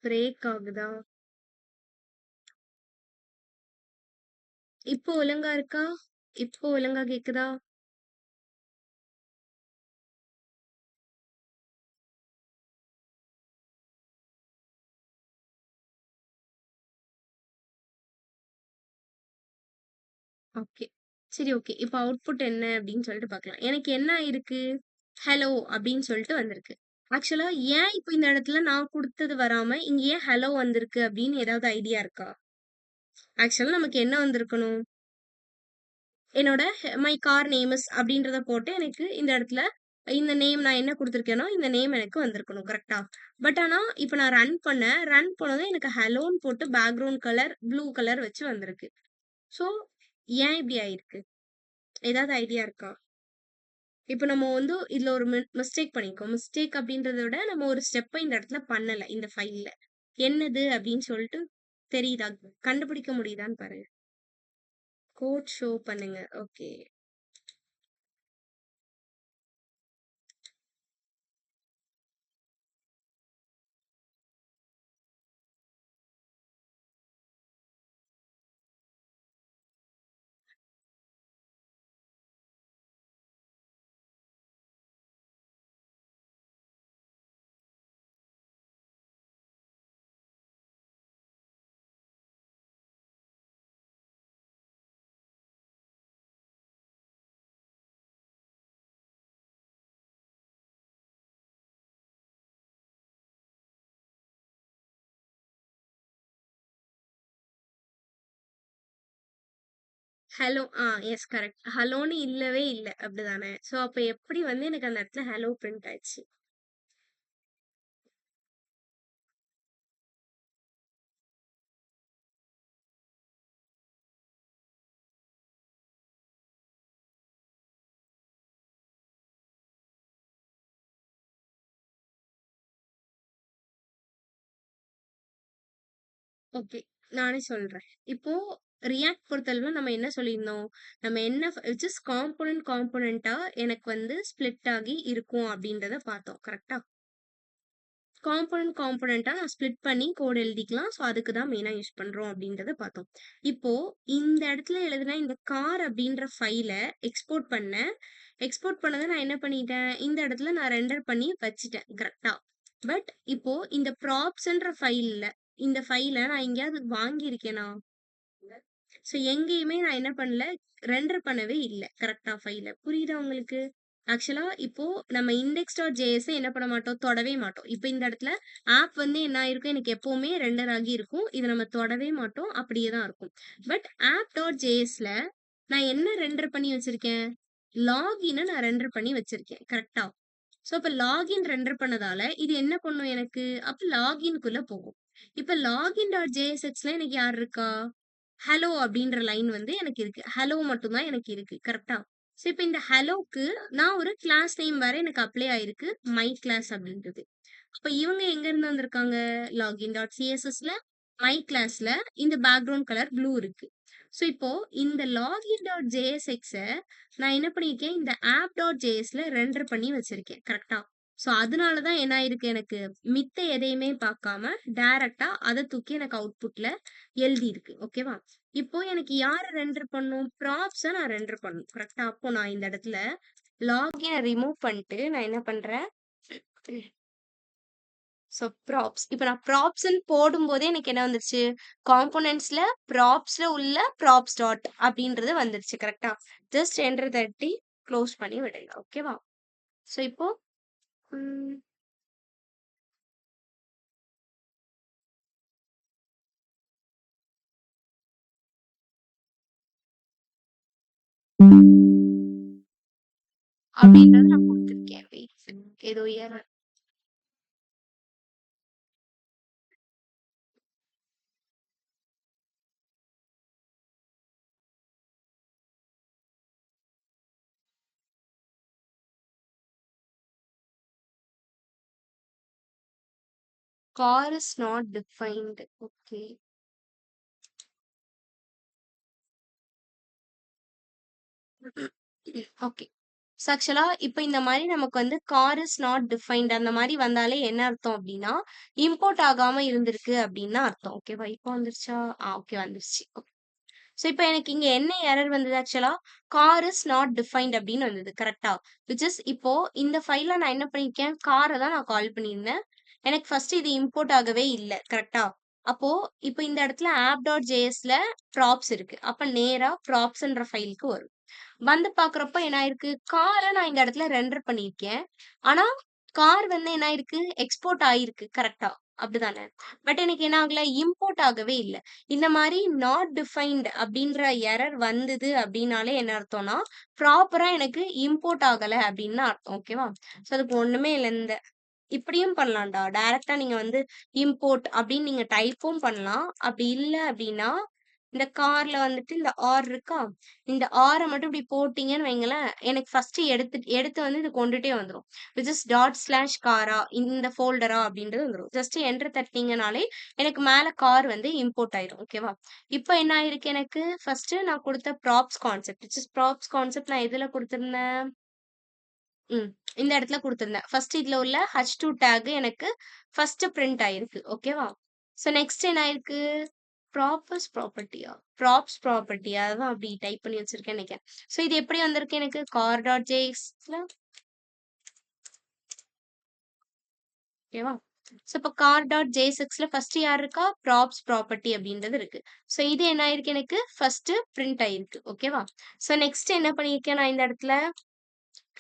பிரேக் ஆகுதா? இப்போ ஒழுங்கா இருக்கா? இப்போ ஒழுங்கா கேக்குதா? ஓகே. சரி ஓகே. இப்ப அவுட்புட் என்ன அப்படின்னு சொல்லிட்டு பார்க்கலாம். எனக்கு என்ன ஆயிருக்கு? ஹலோ அப்படின்னு சொல்லிட்டு வந்திருக்கு. ஆக்சுவலா ஏன் இப்ப இந்த இடத்துல நான் குடுத்தது வராம, இங்க ஏன் ஹலோ வந்திருக்கு அப்படின்னு ஏதாவது ஐடியா இருக்கா? ஆக்சுவலா நமக்கு என்ன வந்திருக்கணும்? என்னோட மை கார் நேம் இஸ் அப்படின்றத போட்டு எனக்கு இந்த இடத்துல இந்த நேம் நான் என்ன குடுத்துருக்கேனோ, இந்த நேம் எனக்கு வந்திருக்கணும். கரெக்ட்டா? பட் ஆனா, இப்ப நான் ரன் பண்ணேன். ரன் பண்ணதும் எனக்கு ஹலோன்னு போட்டு பேக்கிரவுண்ட் கலர் ப்ளூ கலர் வச்சு வந்திருக்கு. ஸோ, ஏன் இப்படி ஆயிருக்கு? ஏதாவது ஐடியா இருக்கா? இப்ப நம்ம வந்து இதுல ஒரு மிஸ்டேக் பண்ணியிருக்கோம். மிஸ்டேக் அப்படின்றத விட நம்ம ஒரு ஸ்டெப்ப இந்த இடத்துல பண்ணல, இந்த ஃபைல்ல. என்னது அப்படின்னு சொல்லிட்டு தெரியுதா? கண்டுபிடிக்க முடியுதான்னு பாருங்க. கோட் ஷோ பண்ணுங்க. ஓகே. Hello yes correct. ஹலோன்னு இல்லவே இல்ல. அப்படிதானே? சோ அப்ப எப்படி வந்து எனக்கு அந்த இடத்துல ஹலோ பிரிண்ட் ஆச்சு? ஓகே. நானே சொல்றேன். இப்போ ரியாக்ட் பொறுத்தளவுல நம்ம என்ன சொல்லியிருந்தோம்? நம்ம என்ன விச் இஸ் காம்போனன்ட்டா எனக்கு வந்து ஸ்ப்ளிட் ஆகி இருக்கும் அப்படின்றத பார்த்தோம். கரெக்ட்டா? காம்போனன்ட்டா நான் ஸ்ப்ளிட் பண்ணி கோட் எழுதிக்கலாம். ஸோ, அதுக்கு தான் மெயினா யூஸ் பண்றோம் அப்படின்றத பார்த்தோம். இப்போ இந்த இடத்துல எழுதுன இந்த கார் அப்படின்ற ஃபைல எக்ஸ்போர்ட் பண்ணேன். எக்ஸ்போர்ட் பண்ணத நான் என்ன பண்ணிட்டேன், இந்த இடத்துல நான் ரெண்டர் பண்ணி வச்சுட்டேன். கரெக்ட்டா. பட் இப்போ இந்த ப்ராப்ஸ்ன்ற ஃபைல்ல இந்த ஃபைல நான் எங்கேயாவது வாங்கியிருக்கேனா? ஸோ எங்கேயுமே நான் என்ன பண்ணல, ரெண்டர் பண்ணவே இல்ல. கரெக்ட்டா ஃபைல. புரியுதா உங்களுக்கு? ஆக்சுவலா இப்போ நம்ம index.jsஐ என்ன பண்ண மாட்டோம், தொடவே மாட்டோம். இப்ப இந்த இடத்துல ஆப் வந்து என்ன ஆயிருக்கும், எனக்கு எப்பவுமே ரெண்டர் ஆகி இருக்கும். இத நம்ம தொடவே மாட்டோம். அப்படியே தான் இருக்கும். பட் app.jsல நான் என்ன ரெண்டர் பண்ணி வச்சிருக்கேன்? லாகின நான் ரெண்டர் பண்ணி வச்சிருக்கேன். கரெக்ட்டா? சோ, அப்ப லாகின் ரெண்டர் பண்ணதால, இது என்ன பண்ணும் எனக்கு? அப்ப லாகின்குள்ள போகும். இப்ப லாகின்.jsxல எனக்கு யார் இருக்கா? ஹலோ அப்படின்ற லைன் வந்து எனக்கு இருக்கு. ஹலோ மட்டும் தான் எனக்கு இருக்கு. கரெக்ட்டா? சோ, இப்ப இந்த ஹலோக்கு நான் ஒரு கிளாஸ் நேம் வேற எனக்கு அப்ளை ஆயிருக்கு. மை கிளாஸ் அப்படின்றது. அப்ப இவங்க எங்க இருந்து வந்திருக்காங்க? லாகின்.cssல மை கிளாஸ்ல இந்த பேக்கிரவுண்ட் கலர் ப்ளூ இருக்கு. சோ, இப்போ இந்த லாகின்.jsxஅ நான் என்ன பண்ணியிருக்கேன், இந்த app.jsல ரெண்டர் பண்ணி வச்சிருக்கேன். கரெக்ட்டா? சோ, அதனால தான் என்ன ஆயிருக்கு எனக்கு, மித்த எதையுமே பார்க்காம டைரக்ட்டா அத தூக்கி எனக்கு அவுட்புட்ல எழுதியிருக்கு. ஓகேவா? இப்போ எனக்கு யார ரெண்டர் பண்ணணும்? ப்ராப்ஸ நான் ரெண்டர் பண்ணணும். கரெக்ட்டா? அப்போ நான் இந்த இடத்துல லாகின ரிமூவ் பண்ணிட்டு நான் என்ன பண்றேன், சோ ப்ராப்ஸ். இப்ப நான் ப்ராப்ஸ்ன்னு போடும்போதே எனக்கு என்ன வந்துருச்சு? காம்போனன்ட்ஸ்ல ப்ராப்ஸ்ல உள்ள ப்ராப்ஸ் டாட் அப்படின்றது வந்துருச்சு. கரெக்ட்டா? ஜஸ்ட் என்டர் தட்டி குளோஸ் பண்ணி விடுங்க. ஓகேவா? ஸோ இப்போ ம், அப்படின்றத நான் கொடுத்துருக்கேன். வெயிட், ஏதோ error. Car is not defined. Okay. Okay. So ஆக்சுவலா இப்ப இந்த மாரி நமக்கு வந்து கார் இஸ் நாட் டிஃபைன்ட் அந்த மாரி வந்தாலே என்ன அர்த்தம் அப்டின்னா, இம்போர்ட் ஆகாம இருந்திருக்கு அப்டின்னு தான் அர்த்தம். ஓகேவா? இப்போ வந்துருச்சா? ஓகே வந்துருச்சு. ஸோ இப்ப எனக்கு இங்க என்ன எரர் வந்தது ஆக்சுவலா, கார் இஸ் நாட் டிஃபைன்ட் அப்டின்னு வந்தது. கரெக்ட்டா? விச் இஸ் இப்போ இந்த ஃபைல்ல நான் என்ன பண்ணியிருக்கேன், கார தான் நான் கால் பண்ணியிருந்தேன். எனக்கு ஃபர்ஸ்ட் இது இம்போர்ட் ஆகவே இல்ல. கரெக்ட்டா? அப்போ இப்ப இந்த இடத்துல app.jsல ப்ராப்ஸ் இருக்கு. அப்ப நேரா ப்ராப்ஸ்ன்ற ஃபைலுக்கு வரும். வந்து பார்க்குறப்ப என்ன ஆயிருக்கு, கார நான் இந்த இடத்துல ரெண்டர் பண்ணியிருக்கேன். ஆனா, கார் வந்து என்ன ஆயிருக்கு, எக்ஸ்போர்ட் ஆயிருக்கு. கரெக்ட்டா? அப்படிதானே? பட் எனக்கு என்ன ஆகல, இம்போர்ட் ஆகவே இல்ல. இந்த மாரி நாட் டிஃபைன்ட் அப்படின்ற எரர் வந்தது அப்படின்னாலே என்ன அர்த்தம்னா, ப்ராப்பரா எனக்கு இம்போர்ட் ஆகல அப்படின்னு தான் அர்த்தம். ஓகேவா? ஸோ அதுக்கு ஒண்ணுமே இல்ல. இப்படியும் பண்ணலாம்டா. டைரக்ட்டா நீங்க வந்து இம்போர்ட் அப்படின்னு நீங்க டைப்பும் பண்ணலாம். அப்படி இல்ல அப்படின்னா, இந்த கார்ல வந்துட்டு இந்த ஆர் இருக்கா? இந்த ஆர மட்டும் இப்படி போட்டீங்கன்னு வைங்களேன், எனக்கு ஃபர்ஸ்ட் எடுத்து எடுத்து வந்து இது கொண்டுட்டே வந்துரும். விச் இஸ் டாட் ஸ்லாஷ் காரா இந்த ஃபோல்டரா அப்படின்றது வந்துரும். ஜஸ்ட் என்டர் தட்டினீங்கனாலே எனக்கு மேல கார் வந்து இம்போர்ட் ஆயிரும். ஓகேவா? இப்ப என்ன ஆயிருக்கு எனக்கு, ஃபர்ஸ்ட் நான் குடுத்த props concept which is props concept நான் எதுல குடுத்திருந்தேன்? ம். இந்த இடத்துல குடுத்திருந்தேன். ஃபர்ஸ்ட் இதுல உள்ள H2 டாக் எனக்கு ஃபர்ஸ்ட் பிரிண்ட் ஆயிருக்கு. ஓகேவா? ஸோ நெக்ஸ்ட் என்ன ஆயிருக்கு? ப்ராப்பர்ஸ் ப்ராப்பர்ட்டியா? ப்ராப்ஸ் ப்ராப்பர்ட்டி அதான் அப்படி டைப் பண்ணி வச்சிருக்கேன்னு நெனைக்கிறேன். ஸோ இது எப்படி வந்திருக்கு எனக்கு car.jsல ஓகேவா? ஸோ இப்ப car.jsxல ஃபர்ஸ்ட் யார் இருக்கா? ப்ராப்ஸ் ப்ராப்பர்ட்டி அப்படின்றது இருக்கு. ஸோ இது என்ன ஆயிருக்கு எனக்கு? ஃபர்ஸ்ட் பிரிண்ட் ஆயிருக்கு. ஓகேவா? ஸோ நெக்ஸ்ட் என்ன பண்ணியிருக்கேன் நான் இந்த இடத்துல?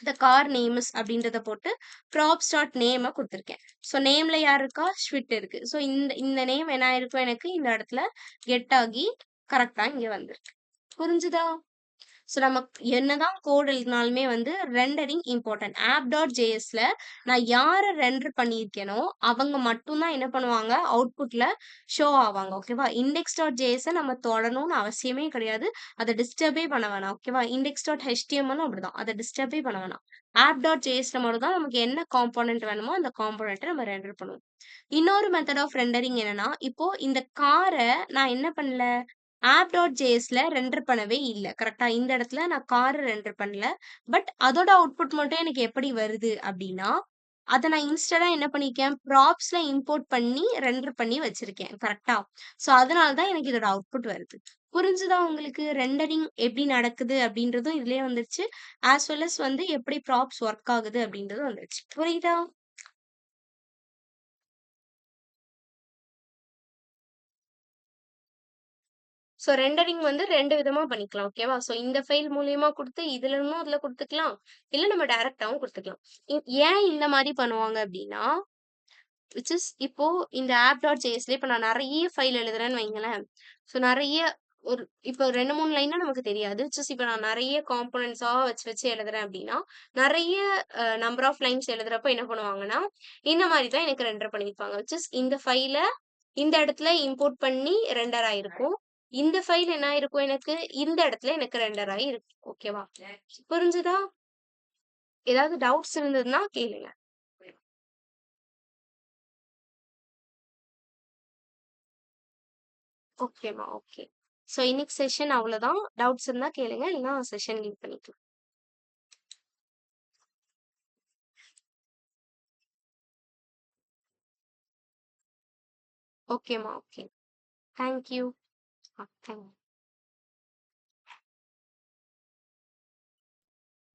இந்த கார் நேம்ஸ் அப்படின்றத போட்டு ப்ராப்ஸ் டாட் நேம குடுத்துருக்கேன். ஸோ நேம்ல யார் இருக்கா? ஸ்விட் இருக்கு. ஸோ இந்த இந்த நேம் என்ன ஆயிருக்கும் எனக்கு இந்த இடத்துல கெட் ஆகி கரெக்ட்டா இங்க வந்திருக்கு. புரிஞ்சுதா? ஸோ நமக்கு என்னதான் கோட் எழுதினாலுமே வந்து ரெண்டரிங் இம்பார்ட்டன்ட். app.jsல நான் யார ரெண்டர் பண்ணியிருக்கேனோ, அவங்க மட்டும் தான் என்ன பண்ணுவாங்க, அவுட்புட்ல ஷோ ஆவாங்க. ஓகேவா? index.jsஅ நம்ம தொடணும்னு அவசியமே கிடையாது. அத டிஸ்டர்பே பண்ண வேணாம். ஓகேவா? index.htmlலும் அப்படிதான். அத டிஸ்டர்பே பண்ண வேணாம். app.jsல மட்டும் தான் நமக்கு என்ன காம்போனன்ட் வேணுமோ, அந்த காம்போனன்ட்ட நம்ம ரெண்டர் பண்ணுவோம். இன்னொரு மெத்தட் ஆஃப் ரெண்டரிங் என்னன்னா, இப்போ இந்த கார நான் என்ன பண்ணல, app.jsல ரெண்டர் பண்ணவே இல்ல. கரெக்ட்டா? இந்த இடத்துல நான் கார ரெண்டர் பண்ணல. பட் அதோட அவுட்புட் மட்டும் எனக்கு எப்படி வருது அப்டின்னா, அத நான் இன்ஸ்டடா என்ன பண்ணியிருக்கேன், ப்ராப்ஸ்ல இம்போர்ட் பண்ணி ரெண்டர் பண்ணி வச்சிருக்கேன். கரெக்ட்டா? ஸோ அதனால தான் எனக்கு இதோட அவுட்புட் வருது. புரிஞ்சுதா உங்களுக்கு? ரெண்டரிங் எப்படி நடக்குது அப்டின்றதும் இதுலயே வந்துருச்சு. ஆஸ் வெல் அஸ் வந்து எப்படி ப்ராப்ஸ் ஒர்க் ஆகுது அப்டின்றதும் வந்துருச்சு. புரியுதா? ஸோ ரெண்டரிங் வந்து 2 விதமா பண்ணிக்கலாம். ஓகேவா? ஸோ இந்த ஃபைல் மூலியமா குடுத்து, இதுல இருந்தும் அதுல குடுத்துக்கலாம். இல்ல நம்ம டைரக்ட்டாவும் குடுத்துக்கலாம். ஏன் இந்த மாரி பண்ணுவாங்க அப்டின்னா, விச் இஸ் இப்போ இந்த app.jsல இப்ப நான் நெறைய ஃபைல் எழுதுறேன்னு வைங்களேன். ஸோ நெறைய ஒரு இப்போ 2, 3 லைன்னா நமக்கு தெரியாது. ஜஸ்ட் இப்ப நான் நெறைய காம்போனன்ட்ஸா வச்சு வச்சு எழுதுறேன் அப்டின்னா, நெறைய நம்பர் ஆஃப் லைன்ஸ் எழுதுறப்ப என்ன பண்ணுவாங்கன்னா, இந்த மாரி தான் எனக்கு ரெண்டர் பண்ணியிருப்பாங்க. விச் இஸ் இந்த ஃபைல இந்த இடத்துல இம்போர்ட் பண்ணி ரெண்டர் ஆயிருக்கும். இந்த ஃபைல் என்ன ஆயிருக்கும் எனக்கு, இந்த இடத்துல எனக்கு ரெண்டர் ஆயி இருக்கும். ஓகேவா? புரிஞ்சுதா? ஏதாவது டவுட்ஸ் இருந்ததுன்னா கேளுங்க. ஓகேம்மா, ஓகே. ஸோ இன்னைக்கு செஷன் அவ்வளோதான். டவுட்ஸ் இருந்தா கேளுங்க. இல்லன்னா செஷன் லீவ் பண்ணிக்கலாம். ஓகேம்மா, ஓகே. Thank you. தேங்க்